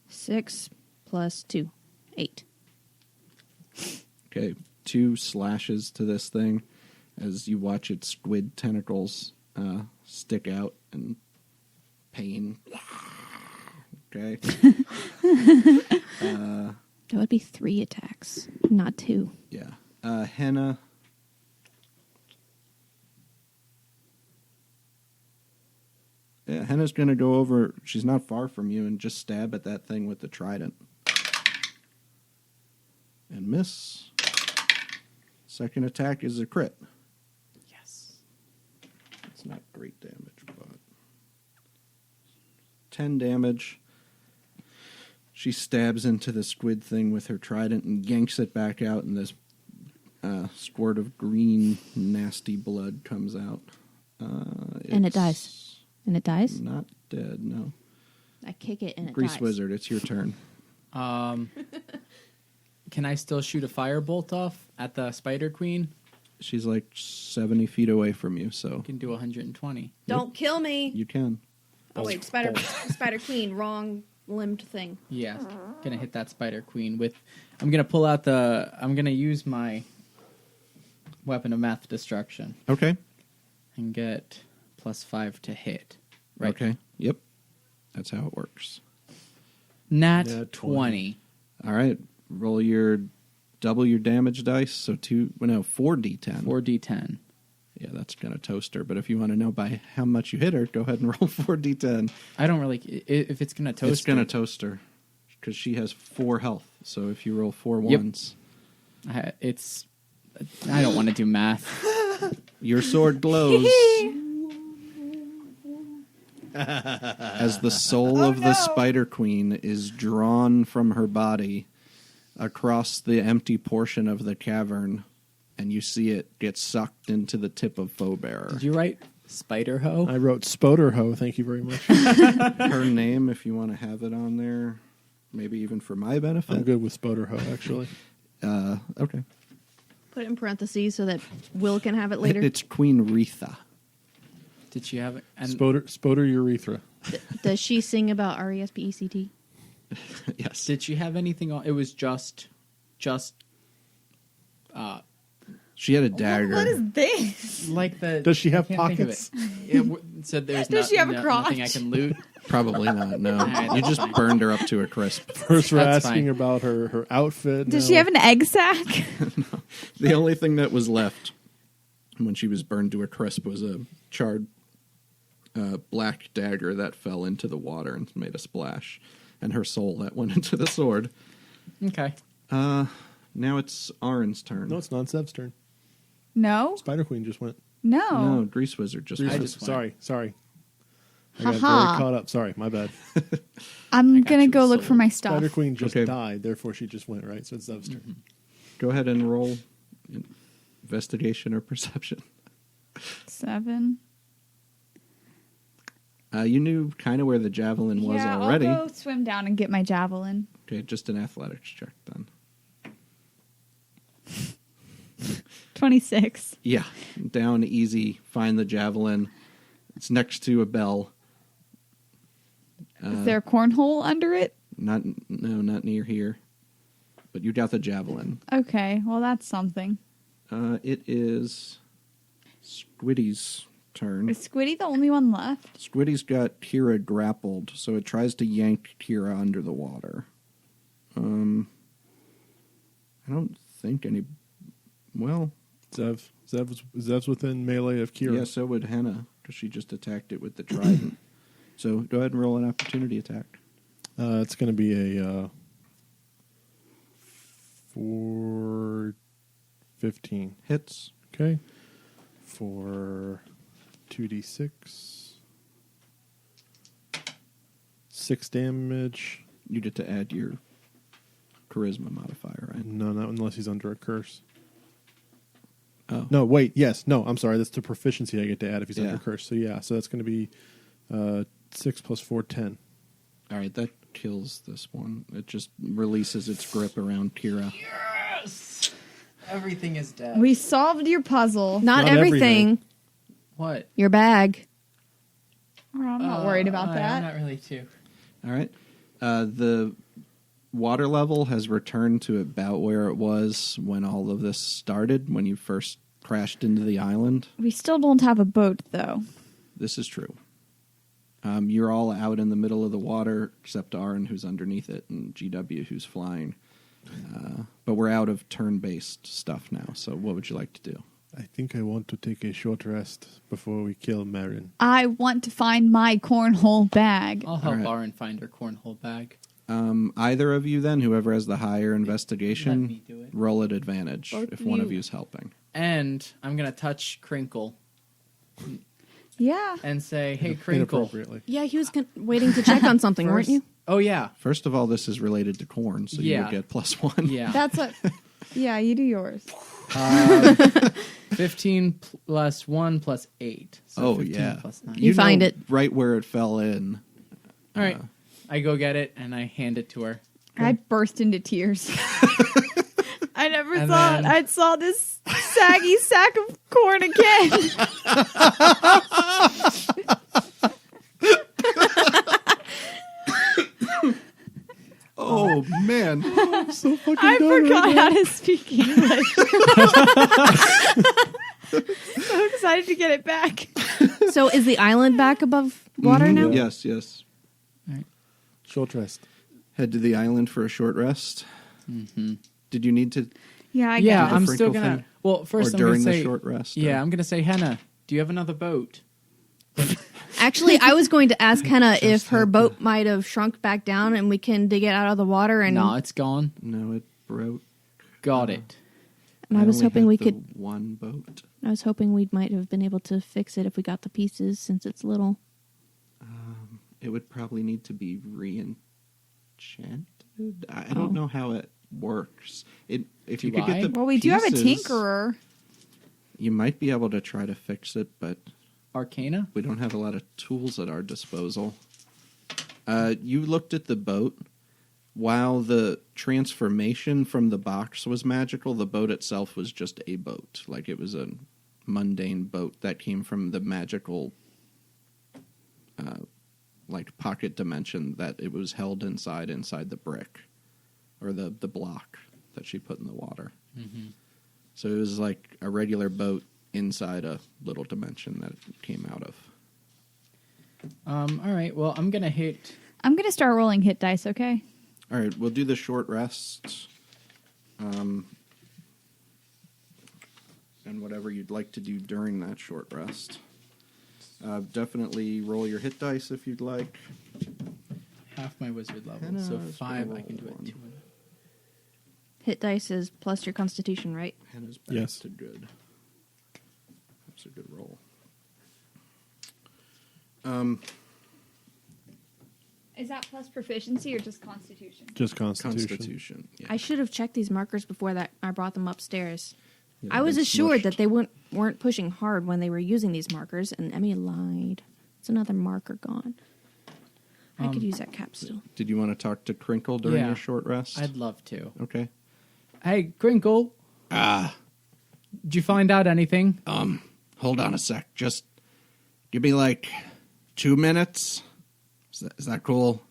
[SPEAKER 1] 6 plus 2. 8.
[SPEAKER 2] Okay, 2 slashes to this thing as you watch its squid tentacles stick out in pain. Okay.
[SPEAKER 1] That would be 3 attacks, not 2.
[SPEAKER 2] Yeah. Henna. Yeah, Henna's going to go over. She's not far from you and just stab at that thing with the trident. And miss. Second attack is a crit.
[SPEAKER 4] Yes.
[SPEAKER 2] It's not great damage, but 10 damage. She stabs into the squid thing with her trident and yanks it back out, and this squirt of green, nasty blood comes out.
[SPEAKER 1] And it dies. And it dies?
[SPEAKER 2] Not dead, no.
[SPEAKER 1] I kick it and it
[SPEAKER 2] Grease
[SPEAKER 1] dies.
[SPEAKER 2] Wizard, it's your turn.
[SPEAKER 4] Can I still shoot a firebolt off at the Spider Queen?
[SPEAKER 2] She's like 70 feet away from you, so
[SPEAKER 4] I can do 120.
[SPEAKER 1] Don't kill me!
[SPEAKER 2] you can.
[SPEAKER 1] Oh, wait, Spider Queen, wrong limbed thing.
[SPEAKER 4] Yeah, gonna hit that Spider Queen with. I'm gonna use my weapon of math destruction
[SPEAKER 2] Okay.
[SPEAKER 4] and get +5 to hit. Right.
[SPEAKER 2] Okay. Yep. That's how it works.
[SPEAKER 4] Nat
[SPEAKER 5] Nat
[SPEAKER 4] 20.
[SPEAKER 2] All right. Roll your double your damage dice. So 4d10.
[SPEAKER 4] 4d10.
[SPEAKER 2] Yeah, that's gonna toast her. But if you want to know by how much you hit her, go ahead and roll 4d10.
[SPEAKER 4] I don't really. If it's gonna toast.
[SPEAKER 2] It's gonna
[SPEAKER 4] her,
[SPEAKER 2] toast her because she has 4 health. So if you roll 4
[SPEAKER 4] Yep.
[SPEAKER 2] ones,
[SPEAKER 4] I don't want to do math.
[SPEAKER 2] your sword glows as the soul of the Spider Queen is drawn from her body across the empty portion of the cavern, and you see it get sucked into the tip of Foebearer.
[SPEAKER 4] Did you write Spider Hoe?
[SPEAKER 5] I wrote Spoderho. Thank you very much.
[SPEAKER 2] Her name, if you want to have it on there, maybe even for my benefit.
[SPEAKER 5] I'm good with Spoderho, actually.
[SPEAKER 2] Okay.
[SPEAKER 1] Put it in parentheses so that Will can have it later.
[SPEAKER 2] It's Queen Retha.
[SPEAKER 4] Did she have it? And
[SPEAKER 5] Spoder urethra.
[SPEAKER 1] Does she sing about R-E-S-P-E-C-T?
[SPEAKER 2] Yes.
[SPEAKER 4] did she have anything on? It was just.
[SPEAKER 2] She had a dagger.
[SPEAKER 3] What is this?
[SPEAKER 4] Like the.
[SPEAKER 5] Does she have
[SPEAKER 4] I can't think of
[SPEAKER 5] pockets?
[SPEAKER 4] It said there's
[SPEAKER 3] Does she have a
[SPEAKER 4] nothing I
[SPEAKER 3] crotch?
[SPEAKER 4] can loot.
[SPEAKER 2] Probably not, no.
[SPEAKER 4] Alright,
[SPEAKER 2] You
[SPEAKER 4] that's
[SPEAKER 2] just
[SPEAKER 4] fine.
[SPEAKER 2] burned her up to a crisp.
[SPEAKER 5] First, we're
[SPEAKER 4] That's
[SPEAKER 5] asking
[SPEAKER 4] fine.
[SPEAKER 5] about her outfit.
[SPEAKER 3] Does
[SPEAKER 5] now
[SPEAKER 3] she have an egg sac?
[SPEAKER 2] The only thing that was left when she was burned to a crisp was a charred black dagger that fell into the water and made a splash, and her soul that went into the sword.
[SPEAKER 4] Okay.
[SPEAKER 2] Now it's Arin's turn.
[SPEAKER 5] No, it's not Zev's turn.
[SPEAKER 3] No,
[SPEAKER 5] Spider Queen just went.
[SPEAKER 3] no.
[SPEAKER 2] No, Grease Wizard just
[SPEAKER 5] Grease
[SPEAKER 2] went.
[SPEAKER 5] Wizard. Sorry. I
[SPEAKER 3] Ha
[SPEAKER 5] got
[SPEAKER 3] ha.
[SPEAKER 5] very caught up. Sorry, my bad.
[SPEAKER 3] I'm
[SPEAKER 4] got
[SPEAKER 3] gonna
[SPEAKER 4] you,
[SPEAKER 3] go look
[SPEAKER 4] soul.
[SPEAKER 3] for my stuff.
[SPEAKER 5] Spider Queen just
[SPEAKER 2] Okay.
[SPEAKER 5] died, therefore she just went, right? So it's Zev's turn.
[SPEAKER 2] Go ahead and roll investigation or perception.
[SPEAKER 3] 7.
[SPEAKER 2] You knew kind of where the javelin was
[SPEAKER 3] yeah,
[SPEAKER 2] already.
[SPEAKER 3] I'll go swim down and get my javelin.
[SPEAKER 2] Okay, just an athletics check then.
[SPEAKER 3] 26.
[SPEAKER 2] Yeah, down easy. Find the javelin. It's next to a bell.
[SPEAKER 3] Is there a cornhole under it?
[SPEAKER 2] Not near here. But you got the javelin.
[SPEAKER 3] Okay, well, that's something.
[SPEAKER 2] It is Squiddy's turn.
[SPEAKER 3] Is Squiddy the only one left?
[SPEAKER 2] Squiddy's got Keira grappled, so it tries to yank Keira under the water. I don't think any. Well,
[SPEAKER 5] Zev's within melee of Keira.
[SPEAKER 2] yeah, so would Henna, because she just attacked it with the trident. So go ahead and roll an opportunity attack.
[SPEAKER 5] It's going to be a 4-15.
[SPEAKER 2] Hits.
[SPEAKER 5] Okay. For 2d6. 6 damage.
[SPEAKER 2] You get to add your charisma modifier, right?
[SPEAKER 5] No, not unless he's under a curse.
[SPEAKER 2] Oh.
[SPEAKER 5] No, wait. Yes. No, I'm sorry. That's the proficiency I get to add if he's under
[SPEAKER 2] Yeah.
[SPEAKER 5] a curse. So, yeah. So that's going to be 6 plus 4, 10.
[SPEAKER 2] All right, that kills this one. It just releases its grip around Keira.
[SPEAKER 4] Yes! Everything is dead.
[SPEAKER 3] We solved your puzzle.
[SPEAKER 1] Not
[SPEAKER 5] Not
[SPEAKER 1] everything.
[SPEAKER 5] everything.
[SPEAKER 4] What?
[SPEAKER 1] Your bag.
[SPEAKER 3] Oh, I'm not worried about
[SPEAKER 4] I'm
[SPEAKER 3] that.
[SPEAKER 4] not really too.
[SPEAKER 2] All right. The water level has returned to about where it was when all of this started, when you first crashed into the island.
[SPEAKER 3] We still don't have a boat, though.
[SPEAKER 2] This is true. You're all out in the middle of the water, except Aaron, who's underneath it, and GW, who's flying. But we're out of turn-based stuff now, so what would you like to do?
[SPEAKER 5] I think I want to take a short rest before we kill Merrin.
[SPEAKER 3] I want to find my cornhole bag.
[SPEAKER 4] I'll help
[SPEAKER 2] All right.
[SPEAKER 4] Aaron find her cornhole bag.
[SPEAKER 2] Either of you, then, whoever has the higher
[SPEAKER 4] Let
[SPEAKER 2] investigation,
[SPEAKER 4] me do it.
[SPEAKER 2] roll at advantage
[SPEAKER 3] Both
[SPEAKER 2] if
[SPEAKER 3] of
[SPEAKER 2] one
[SPEAKER 3] you.
[SPEAKER 2] of you is helping.
[SPEAKER 4] And I'm going to touch Crinkle
[SPEAKER 3] Yeah.
[SPEAKER 4] and say, hey, Crinkle.
[SPEAKER 5] Inappropriately.
[SPEAKER 1] Yeah, he was waiting to check on something, weren't you?
[SPEAKER 4] Oh, yeah.
[SPEAKER 2] First of all, this is related to corn, so you
[SPEAKER 4] Yeah.
[SPEAKER 2] would get +1.
[SPEAKER 4] Yeah.
[SPEAKER 3] That's what. Yeah, you do yours.
[SPEAKER 4] 15 plus 1 plus 8. So
[SPEAKER 2] Oh,
[SPEAKER 4] 15
[SPEAKER 2] yeah.
[SPEAKER 4] plus 9.
[SPEAKER 1] You find
[SPEAKER 2] know
[SPEAKER 1] it.
[SPEAKER 2] right where it fell in.
[SPEAKER 4] All right. I go get it, and I hand it to her.
[SPEAKER 3] I burst into tears. I never
[SPEAKER 4] And
[SPEAKER 3] thought
[SPEAKER 4] then-
[SPEAKER 3] I'd saw this saggy sack of corn again.
[SPEAKER 2] Oh, man.
[SPEAKER 5] So fucking
[SPEAKER 3] I
[SPEAKER 5] done
[SPEAKER 3] forgot
[SPEAKER 5] right
[SPEAKER 3] how to speak English. So excited to get it back.
[SPEAKER 1] So is the island back above water now?
[SPEAKER 2] Yes, yes.
[SPEAKER 5] now. Short rest.
[SPEAKER 2] Head to the island for a short rest.
[SPEAKER 4] Mm-hmm.
[SPEAKER 2] Did you need to,
[SPEAKER 3] Yeah, I
[SPEAKER 4] Yeah,
[SPEAKER 3] guess.
[SPEAKER 4] I'm
[SPEAKER 2] Frinkle
[SPEAKER 4] still going to...
[SPEAKER 2] thing?
[SPEAKER 4] Well,
[SPEAKER 2] or
[SPEAKER 4] first I'm going
[SPEAKER 2] during
[SPEAKER 4] to
[SPEAKER 2] the
[SPEAKER 4] say...
[SPEAKER 2] short rest?
[SPEAKER 4] Yeah,
[SPEAKER 2] or-
[SPEAKER 4] I'm going to say, Henna, do you have another boat?
[SPEAKER 1] Actually, I was going to ask Henna if
[SPEAKER 2] Just
[SPEAKER 1] her
[SPEAKER 2] had
[SPEAKER 1] boat might have shrunk back down and we can dig it out of the water. And,
[SPEAKER 4] No, it's gone.
[SPEAKER 2] No, it broke.
[SPEAKER 4] Got it.
[SPEAKER 1] and I was
[SPEAKER 2] only
[SPEAKER 1] hoping
[SPEAKER 2] had
[SPEAKER 1] we
[SPEAKER 2] the
[SPEAKER 1] could.
[SPEAKER 2] one boat.
[SPEAKER 1] I was hoping we might have been able to fix it if we got the pieces, since it's little.
[SPEAKER 2] It would probably need to be re-enchanted. I don't know how it works. If you
[SPEAKER 4] Do
[SPEAKER 2] could get
[SPEAKER 4] I?
[SPEAKER 2] the
[SPEAKER 3] Well, we do have a
[SPEAKER 2] pieces,
[SPEAKER 3] tinkerer.
[SPEAKER 2] You might be able to try to fix it, but
[SPEAKER 4] Arcana?
[SPEAKER 2] we don't have a lot of tools at our disposal. You looked at the boat. While the transformation from the box was magical, the boat itself was just a boat. Like, it was a mundane boat that came from the magical like pocket dimension that it was held inside the brick or the block that she put in the water.
[SPEAKER 4] Mm-hmm.
[SPEAKER 2] So it was like a regular boat inside a little dimension that it came out of.
[SPEAKER 4] All right, well, I'm going to hit...
[SPEAKER 3] I'm going to start rolling hit dice, okay?
[SPEAKER 2] All right, we'll do the short rest. And whatever you'd like to do during that short rest. Definitely roll your hit dice if you'd like.
[SPEAKER 4] half my wizard level,
[SPEAKER 2] Henna
[SPEAKER 4] so
[SPEAKER 2] is
[SPEAKER 4] 5
[SPEAKER 2] gonna
[SPEAKER 4] I can do
[SPEAKER 2] roll
[SPEAKER 4] it.
[SPEAKER 2] one.
[SPEAKER 4] 2.
[SPEAKER 1] Hit dice is plus your constitution, right?
[SPEAKER 2] Henna's back
[SPEAKER 5] Yes.
[SPEAKER 2] to good. That's a good roll.
[SPEAKER 3] Is that plus proficiency or just constitution?
[SPEAKER 5] Just Constitution.
[SPEAKER 2] Constitution. Yeah.
[SPEAKER 1] I should have checked these markers before that I brought them upstairs.
[SPEAKER 2] Yeah,
[SPEAKER 1] I was
[SPEAKER 2] they've
[SPEAKER 1] assured
[SPEAKER 2] smushed.
[SPEAKER 1] that they weren't pushing hard when they were using these markers, and Emmy lied. It's another marker gone. I could use that capsule.
[SPEAKER 2] Did you want to talk to Crinkle during
[SPEAKER 4] Yeah.
[SPEAKER 2] your short rest?
[SPEAKER 4] I'd love to.
[SPEAKER 2] Okay.
[SPEAKER 4] Hey, Crinkle. Did you find out anything?
[SPEAKER 2] Hold on a sec. Just give me like 2 minutes. Is that cool?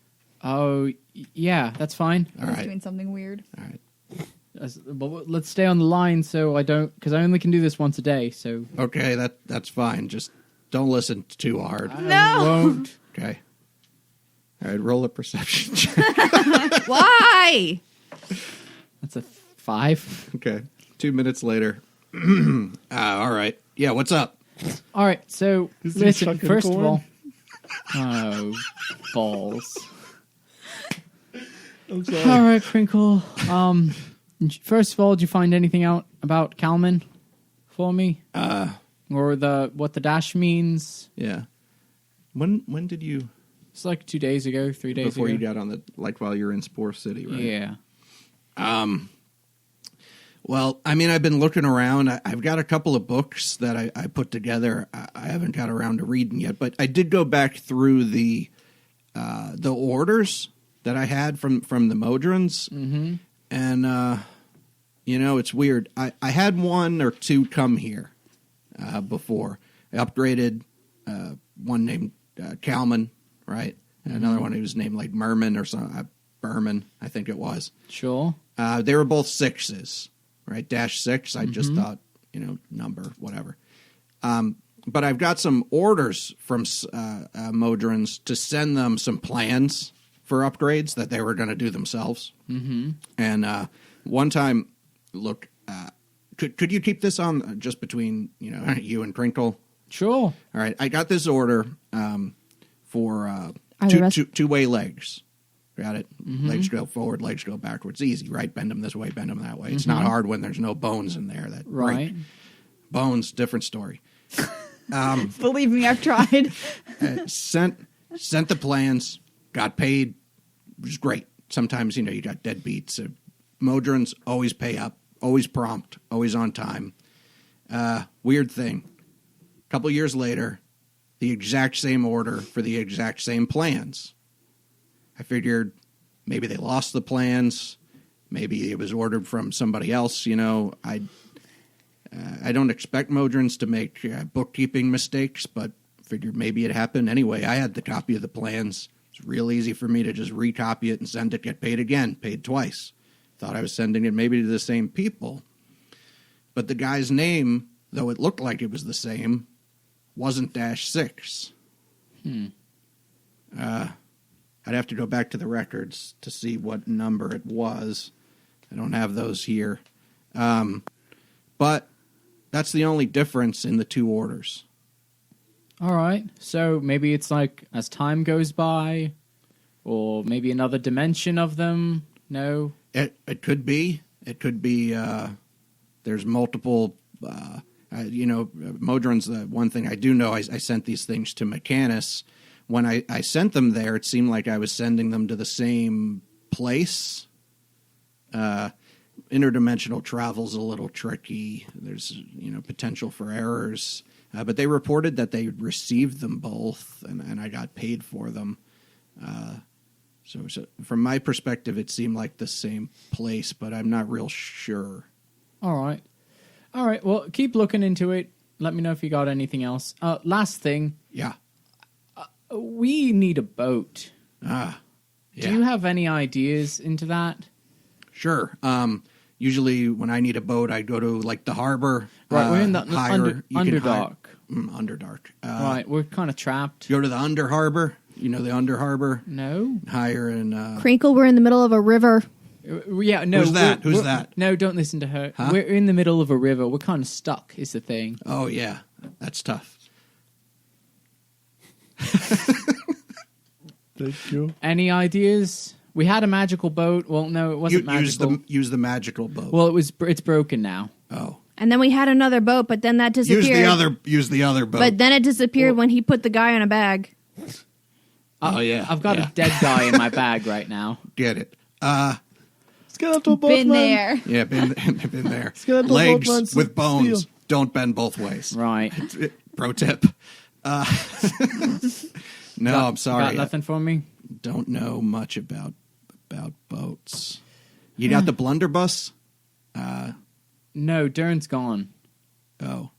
[SPEAKER 4] Oh, yeah, that's fine.
[SPEAKER 3] I was doing something weird.
[SPEAKER 2] All right.
[SPEAKER 4] But let's stay on the line so I don't, because I only can do this once a day. So
[SPEAKER 2] Okay, that's fine. Just don't listen too hard.
[SPEAKER 4] I won't.
[SPEAKER 2] Okay. All right, roll a perception check.
[SPEAKER 1] Why?
[SPEAKER 4] That's a 5.
[SPEAKER 2] Okay. 2 minutes later. All right. Yeah, what's up?
[SPEAKER 4] All right, so
[SPEAKER 5] Is he
[SPEAKER 4] listen.
[SPEAKER 5] chucking
[SPEAKER 4] First of
[SPEAKER 5] corn?
[SPEAKER 4] all, oh balls.
[SPEAKER 5] I'm sorry.
[SPEAKER 4] All right, Crinkle. First of all, did you find anything out about Kalman for me? Or what the dash means?
[SPEAKER 2] Yeah. When did you
[SPEAKER 4] It's like 2 days ago, 3 days
[SPEAKER 2] before
[SPEAKER 4] ago.
[SPEAKER 2] you got on the while you were in Spore City, right?
[SPEAKER 4] Yeah.
[SPEAKER 2] Well, I mean, I've been looking around. I've got a couple of books that I put together. I haven't got around to reading yet, but I did go back through the orders that I had from the Modrons, and it's weird. I had 1 or 2 come here before. I upgraded one named Kalman, right? And another one who was named like Mermin or something. Berman, I think it was.
[SPEAKER 4] Sure.
[SPEAKER 2] They were both 6s, right? -6. I just thought, number, whatever. But I've got some orders from Modrons to send them some plans for upgrades that they were going to do themselves. Mm-hmm. And one time, look, could you keep this on just between you and Crinkle?
[SPEAKER 4] Sure.
[SPEAKER 2] All right, I got this order for
[SPEAKER 1] Are the rest-
[SPEAKER 2] two-way legs. Got it? Legs go forward, legs go backwards. Easy, right? Bend them this way, bend them that way. It's not hard when there's no bones in there that
[SPEAKER 4] Right.
[SPEAKER 2] break. Bones, different story.
[SPEAKER 3] Believe me, I've tried.
[SPEAKER 2] Sent the plans, got paid. It was great. Sometimes, you got deadbeats. Modrons always pay up, always prompt, always on time. Weird thing. A couple years later, the exact same order for the exact same plans. I figured maybe they lost the plans. Maybe it was ordered from somebody else. I don't expect Modrons to make bookkeeping mistakes, but figured maybe it happened. Anyway, I had the copy of the plans. It's real easy for me to just recopy it and send it, get paid again, paid twice. Thought I was sending it maybe to the same people. But the guy's name, though it looked like it was the same, wasn't -6. I'd have to go back to the records to see what number it was. I don't have those here. But that's the only difference in the 2 orders.
[SPEAKER 4] All right. So maybe it's like as time goes by, or maybe another dimension of them. No.
[SPEAKER 2] It could be. It could be. There's multiple. Modrons. The one thing I do know, I sent these things to Mechanus. When I sent them there, it seemed like I was sending them to the same place. Interdimensional travel's a little tricky. There's potential for errors. But they reported that they received them both, and I got paid for them. So from my perspective, it seemed like the same place, but I'm not real sure.
[SPEAKER 4] All right. Well, keep looking into it. Let me know if you got anything else. Last thing.
[SPEAKER 2] Yeah.
[SPEAKER 4] We need a boat.
[SPEAKER 2] Yeah.
[SPEAKER 4] Do you have any ideas into that?
[SPEAKER 2] Sure. Usually when I need a boat, I go to like the harbor.
[SPEAKER 4] Right, we're in the
[SPEAKER 2] hire,
[SPEAKER 4] Underdark.
[SPEAKER 2] Underdark.
[SPEAKER 4] Right, we're kind of trapped.
[SPEAKER 2] Go to the Under Harbor. The Under Harbor.
[SPEAKER 4] No.
[SPEAKER 2] Hire and.
[SPEAKER 1] Crinkle, we're in the middle of a river.
[SPEAKER 4] Yeah, no.
[SPEAKER 2] Who's that? Who's that?
[SPEAKER 4] No, don't listen to her.
[SPEAKER 2] Huh?
[SPEAKER 4] We're in the middle of a river. We're kind of stuck, is the thing.
[SPEAKER 2] Oh, yeah. That's tough.
[SPEAKER 5] Thank you.
[SPEAKER 4] Any ideas? We had a magical boat. Well, no, it wasn't magical.
[SPEAKER 2] Use the magical boat.
[SPEAKER 4] Well, it's broken now.
[SPEAKER 2] Oh.
[SPEAKER 1] And then we had another boat, but then that disappeared.
[SPEAKER 2] Use the other boat.
[SPEAKER 1] But then it disappeared when he put the guy in a bag.
[SPEAKER 2] Oh yeah.
[SPEAKER 4] I've got a dead guy in my bag right now.
[SPEAKER 2] Get it.
[SPEAKER 5] Let's get out to a boat,
[SPEAKER 3] Been
[SPEAKER 5] man.
[SPEAKER 3] there.
[SPEAKER 2] Yeah, been there.
[SPEAKER 5] get out to the
[SPEAKER 2] Legs
[SPEAKER 5] boat, man, some
[SPEAKER 2] with bones
[SPEAKER 5] steel.
[SPEAKER 2] don't bend both ways.
[SPEAKER 4] Right.
[SPEAKER 2] Pro tip. No, I'm sorry.
[SPEAKER 4] Got nothing for me?
[SPEAKER 2] Don't know much about boats. You got the blunderbuss?
[SPEAKER 4] No, Dern's gone.
[SPEAKER 2] Oh.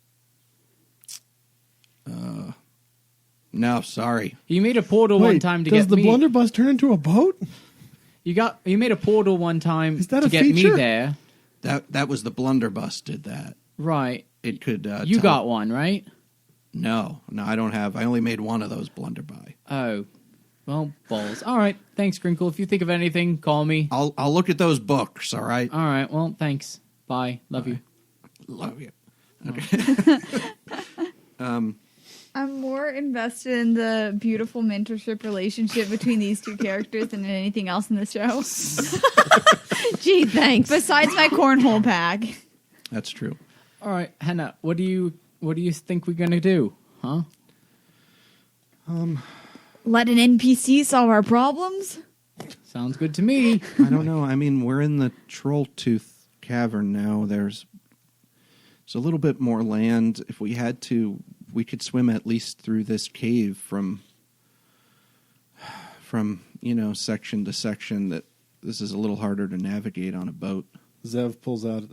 [SPEAKER 2] No, sorry.
[SPEAKER 4] You made a portal one time to
[SPEAKER 5] does
[SPEAKER 4] get
[SPEAKER 5] the
[SPEAKER 4] me.
[SPEAKER 5] blunderbuss turn into a boat?
[SPEAKER 4] You made a portal one time
[SPEAKER 5] Is that
[SPEAKER 4] to
[SPEAKER 5] a
[SPEAKER 4] get
[SPEAKER 5] feature?
[SPEAKER 4] me there.
[SPEAKER 2] That was the blunderbuss did that.
[SPEAKER 4] Right.
[SPEAKER 2] It could.
[SPEAKER 4] You got one, right?
[SPEAKER 2] No, I don't have. I only made one of those blunderby.
[SPEAKER 4] Oh. Well, balls. All right. Thanks, Crinkle. If you think of anything, call me.
[SPEAKER 2] I'll look at those books. All right.
[SPEAKER 4] All right. Well, thanks. Bye. Love you.
[SPEAKER 2] Love you. Okay.
[SPEAKER 3] I'm more invested in the beautiful mentorship relationship between these two characters than in anything else in the show.
[SPEAKER 1] Gee, thanks.
[SPEAKER 3] Besides my cornhole pack.
[SPEAKER 2] That's true.
[SPEAKER 4] All right, Hannah. What do you think we're gonna do? Huh?
[SPEAKER 3] Let an NPC solve our problems?
[SPEAKER 4] Sounds good to me.
[SPEAKER 2] I don't know. I mean, we're in the Troll Tooth Cavern now. There's a little bit more land. If we had to, we could swim at least through this cave from section to section. That this is a little harder to navigate on a boat.
[SPEAKER 5] Zev pulls out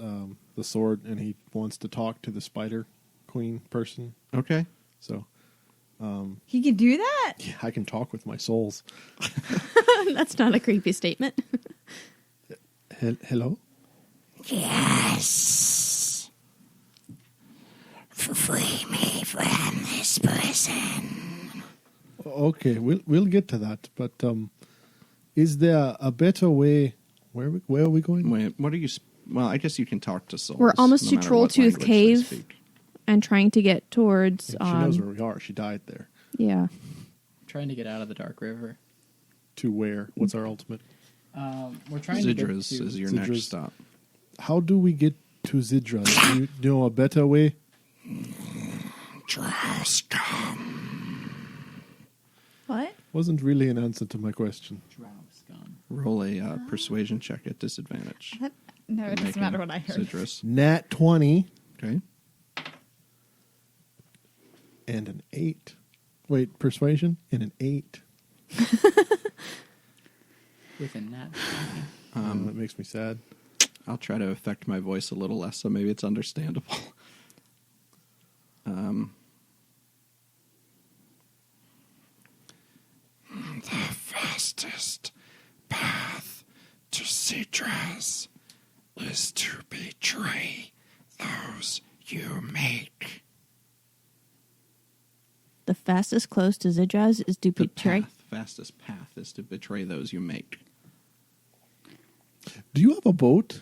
[SPEAKER 5] the sword and he wants to talk to the spider queen person.
[SPEAKER 2] Okay.
[SPEAKER 5] So
[SPEAKER 3] He can do that?
[SPEAKER 5] yeah, I can talk with my souls.
[SPEAKER 1] That's not a creepy statement.
[SPEAKER 5] Hello?
[SPEAKER 6] Yes. Free me from this prison.
[SPEAKER 5] Okay, we'll get to that. But is there a better way? Where are we going?
[SPEAKER 2] Wait, what are you? Well, I guess you can talk to souls.
[SPEAKER 1] We're almost
[SPEAKER 2] no
[SPEAKER 1] to
[SPEAKER 2] matter
[SPEAKER 1] Troll
[SPEAKER 2] what
[SPEAKER 1] Tooth
[SPEAKER 2] language they
[SPEAKER 1] Cave.
[SPEAKER 2] speak.
[SPEAKER 1] And trying to get towards.
[SPEAKER 5] She knows where we are. She died there.
[SPEAKER 1] Yeah.
[SPEAKER 4] I'm trying to get out of the Dark River.
[SPEAKER 5] To where? What's our ultimate?
[SPEAKER 4] We're trying to get
[SPEAKER 2] Zidras
[SPEAKER 4] to...
[SPEAKER 2] is your
[SPEAKER 5] Zidras.
[SPEAKER 2] next stop.
[SPEAKER 5] How do we get to Zidra? Do you know a better way?
[SPEAKER 6] Just come.
[SPEAKER 3] What?
[SPEAKER 5] Wasn't really an answer to my question.
[SPEAKER 4] Drow scum.
[SPEAKER 2] Roll a persuasion check at disadvantage.
[SPEAKER 3] No, it doesn't
[SPEAKER 2] Making
[SPEAKER 3] matter what I heard.
[SPEAKER 2] Zidras.
[SPEAKER 5] Nat 20
[SPEAKER 2] Okay.
[SPEAKER 5] and an 8. Wait, persuasion and an 8.
[SPEAKER 4] With a nat.
[SPEAKER 5] That makes me sad.
[SPEAKER 2] I'll try to affect my voice a little less, so maybe it's understandable.
[SPEAKER 6] The fastest path to Citras is to betray those you make.
[SPEAKER 1] The fastest close to Zidraz is to
[SPEAKER 2] The
[SPEAKER 1] betray.
[SPEAKER 2] fastest path is to betray those you make.
[SPEAKER 5] Do you have a boat?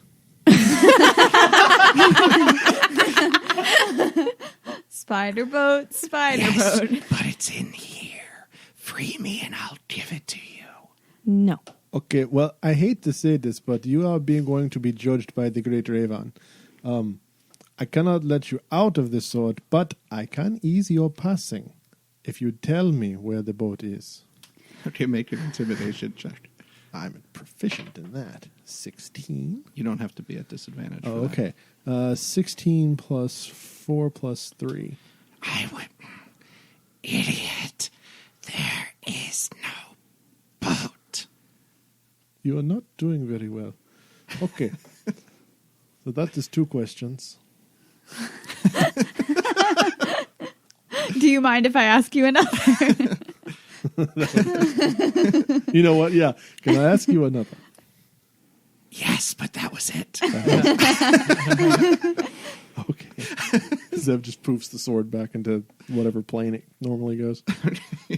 [SPEAKER 3] Spider boat, spider
[SPEAKER 6] Yes,
[SPEAKER 3] boat.
[SPEAKER 6] but it's in here. Free me and I'll give it to you.
[SPEAKER 1] No.
[SPEAKER 5] Okay, well, I hate to say this, but you are going to be judged by the Great Raven. I cannot let you out of the sword, but I can ease your passing if you tell me where the boat is.
[SPEAKER 2] Okay, make an intimidation check.
[SPEAKER 5] I'm proficient in that. 16.
[SPEAKER 2] You don't have to be at disadvantage.
[SPEAKER 5] Oh,
[SPEAKER 2] for that.
[SPEAKER 5] okay. 16 plus 4 plus 3.
[SPEAKER 6] I would... Idiot. There is no boat.
[SPEAKER 5] You are not doing very well. Okay. So that is 2 questions.
[SPEAKER 3] Do you mind if I ask you another?
[SPEAKER 5] You know what? Yeah. Can I ask you another?
[SPEAKER 6] Yes, but that was it.
[SPEAKER 5] Okay. Zev just poofs the sword back into whatever plane it normally goes.
[SPEAKER 2] Yeah,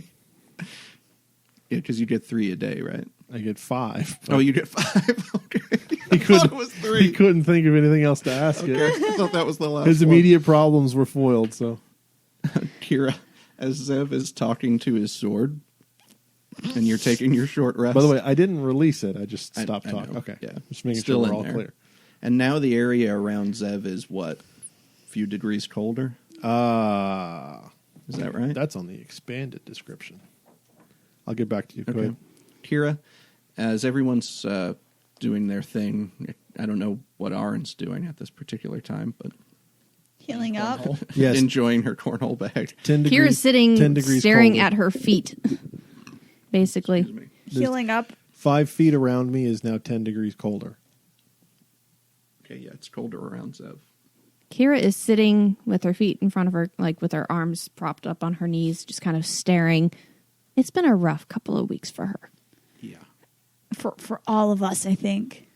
[SPEAKER 2] because you get 3 a day, right?
[SPEAKER 5] I get 5.
[SPEAKER 2] Oh, you get 5? Okay.
[SPEAKER 5] He
[SPEAKER 2] I thought it
[SPEAKER 5] couldn't,
[SPEAKER 2] was
[SPEAKER 5] he
[SPEAKER 2] 3.
[SPEAKER 5] couldn't think of anything else to ask
[SPEAKER 2] Okay.
[SPEAKER 5] it.
[SPEAKER 2] I thought that was the last
[SPEAKER 5] His
[SPEAKER 2] one.
[SPEAKER 5] immediate problems were foiled, so.
[SPEAKER 2] Kira, as Zev is talking to his sword, and you're taking your short rest.
[SPEAKER 5] By the way, I didn't release it. I just
[SPEAKER 2] I
[SPEAKER 5] stopped
[SPEAKER 2] know,
[SPEAKER 5] talking. Okay.
[SPEAKER 2] yeah.
[SPEAKER 5] Just making
[SPEAKER 2] Still
[SPEAKER 5] sure we're
[SPEAKER 2] in
[SPEAKER 5] all
[SPEAKER 2] there.
[SPEAKER 5] clear.
[SPEAKER 2] And now the area around Zev is what? A few degrees colder? Is that right?
[SPEAKER 5] That's on the expanded description. I'll get back to you. Go
[SPEAKER 2] Okay.
[SPEAKER 5] ahead.
[SPEAKER 2] Kira, as everyone's doing their thing, I don't know what Arin's doing at this particular time, but
[SPEAKER 3] Healing up.
[SPEAKER 5] Yes.
[SPEAKER 2] enjoying her cornhole bag.
[SPEAKER 5] 10 degrees,
[SPEAKER 1] Kira's sitting
[SPEAKER 5] 10 degrees
[SPEAKER 1] staring
[SPEAKER 5] colder.
[SPEAKER 1] at her feet. Basically.
[SPEAKER 2] Excuse me.
[SPEAKER 3] Healing up.
[SPEAKER 5] 5 feet around me is now 10 degrees colder.
[SPEAKER 2] Okay, yeah, it's colder around Zev.
[SPEAKER 1] Keira is sitting with her feet in front of her, like with her arms propped up on her knees, just kind of staring. It's been a rough couple of weeks for her.
[SPEAKER 2] Yeah.
[SPEAKER 3] For all of us, I think.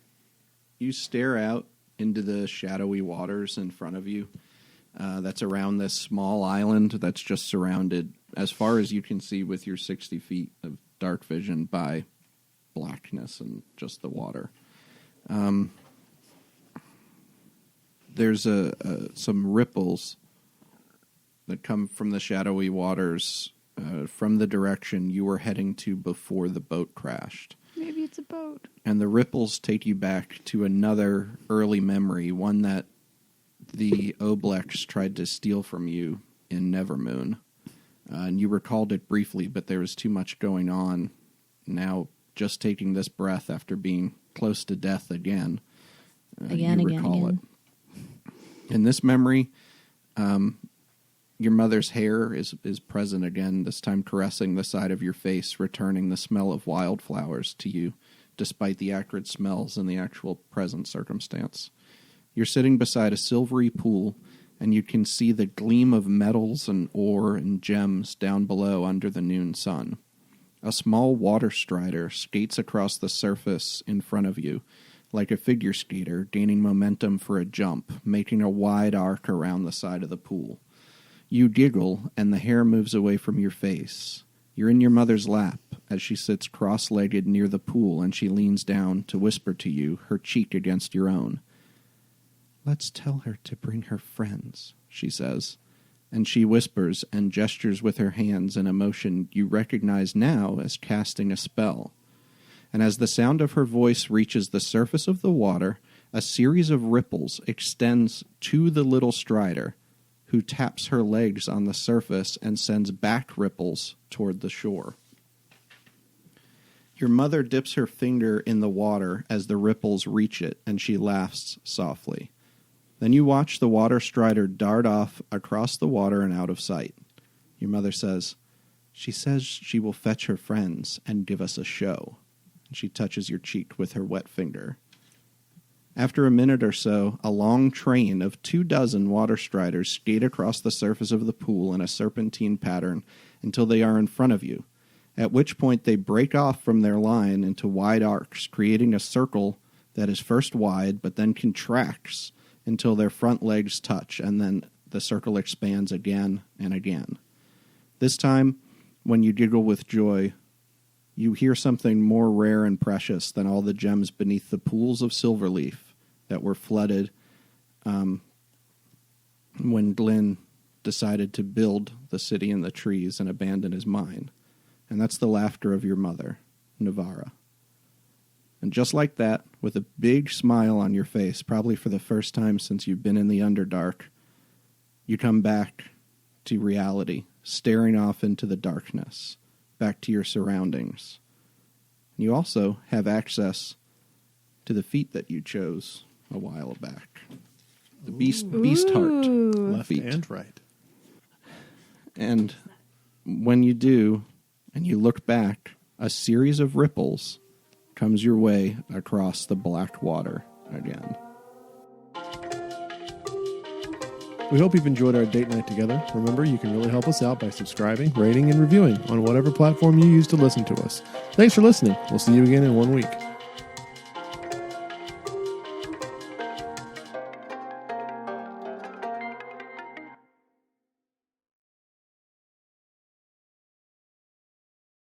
[SPEAKER 2] You stare out into the shadowy waters in front of you. That's around this small island that's just surrounded, as far as you can see with your 60 feet of dark vision, by blackness and just the water. There's some ripples that come from the shadowy waters from the direction you were heading to before the boat crashed.
[SPEAKER 3] Maybe it's a boat.
[SPEAKER 2] And the ripples take you back to another early memory, one that the Oblex tried to steal from you in Nevermoon. And you recalled it briefly, but there was too much going on. Now, just taking this breath after being close to death again, you recall it. In this memory, your mother's hair is present again, this time caressing the side of your face, returning the smell of wildflowers to you, despite the acrid smells in the actual present circumstance. You're sitting beside a silvery pool, and you can see the gleam of metals and ore and gems down below under the noon sun. A small water strider skates across the surface in front of you, like a figure skater gaining momentum for a jump, making a wide arc around the side of the pool. You giggle, and the hair moves away from your face. You're in your mother's lap as she sits cross-legged near the pool, and she leans down to whisper to you, her cheek against your own. "Let's tell her to bring her friends," she says. And she whispers and gestures with her hands in a motion you recognize now as casting a spell. And as the sound of her voice reaches the surface of the water, a series of ripples extends to the little strider, who taps her legs on the surface and sends back ripples toward the shore. Your mother dips her finger in the water as the ripples reach it, and she laughs softly. Then you watch the water strider dart off across the water and out of sight. Your mother says, "She says she will fetch her friends and give us a show." And she touches your cheek with her wet finger. After a minute or so, a long train of 24 water striders skate across the surface of the pool in a serpentine pattern until they are in front of you, at which point they break off from their line into wide arcs, creating a circle that is first wide but then contracts until their front legs touch, and then the circle expands again and again. This time, when you giggle with joy, you hear something more rare and precious than all the gems beneath the pools of silverleaf that were flooded when Glyn decided to build the city in the trees and abandon his mine. And that's the laughter of your mother, Navara. And just like that, with a big smile on your face, probably for the first time since you've been in the Underdark, you come back to reality, staring off into the darkness, back to your surroundings. You also have access to the feet that you chose a while back. The beast heart
[SPEAKER 5] Left
[SPEAKER 2] feet.
[SPEAKER 5] and right.
[SPEAKER 2] And when you do, and you look back, a series of ripples comes your way across the black water again.
[SPEAKER 5] We hope you've enjoyed our date night together. Remember, you can really help us out by subscribing, rating, and reviewing on whatever platform you use to listen to us. Thanks for listening. We'll see you again in 1 week.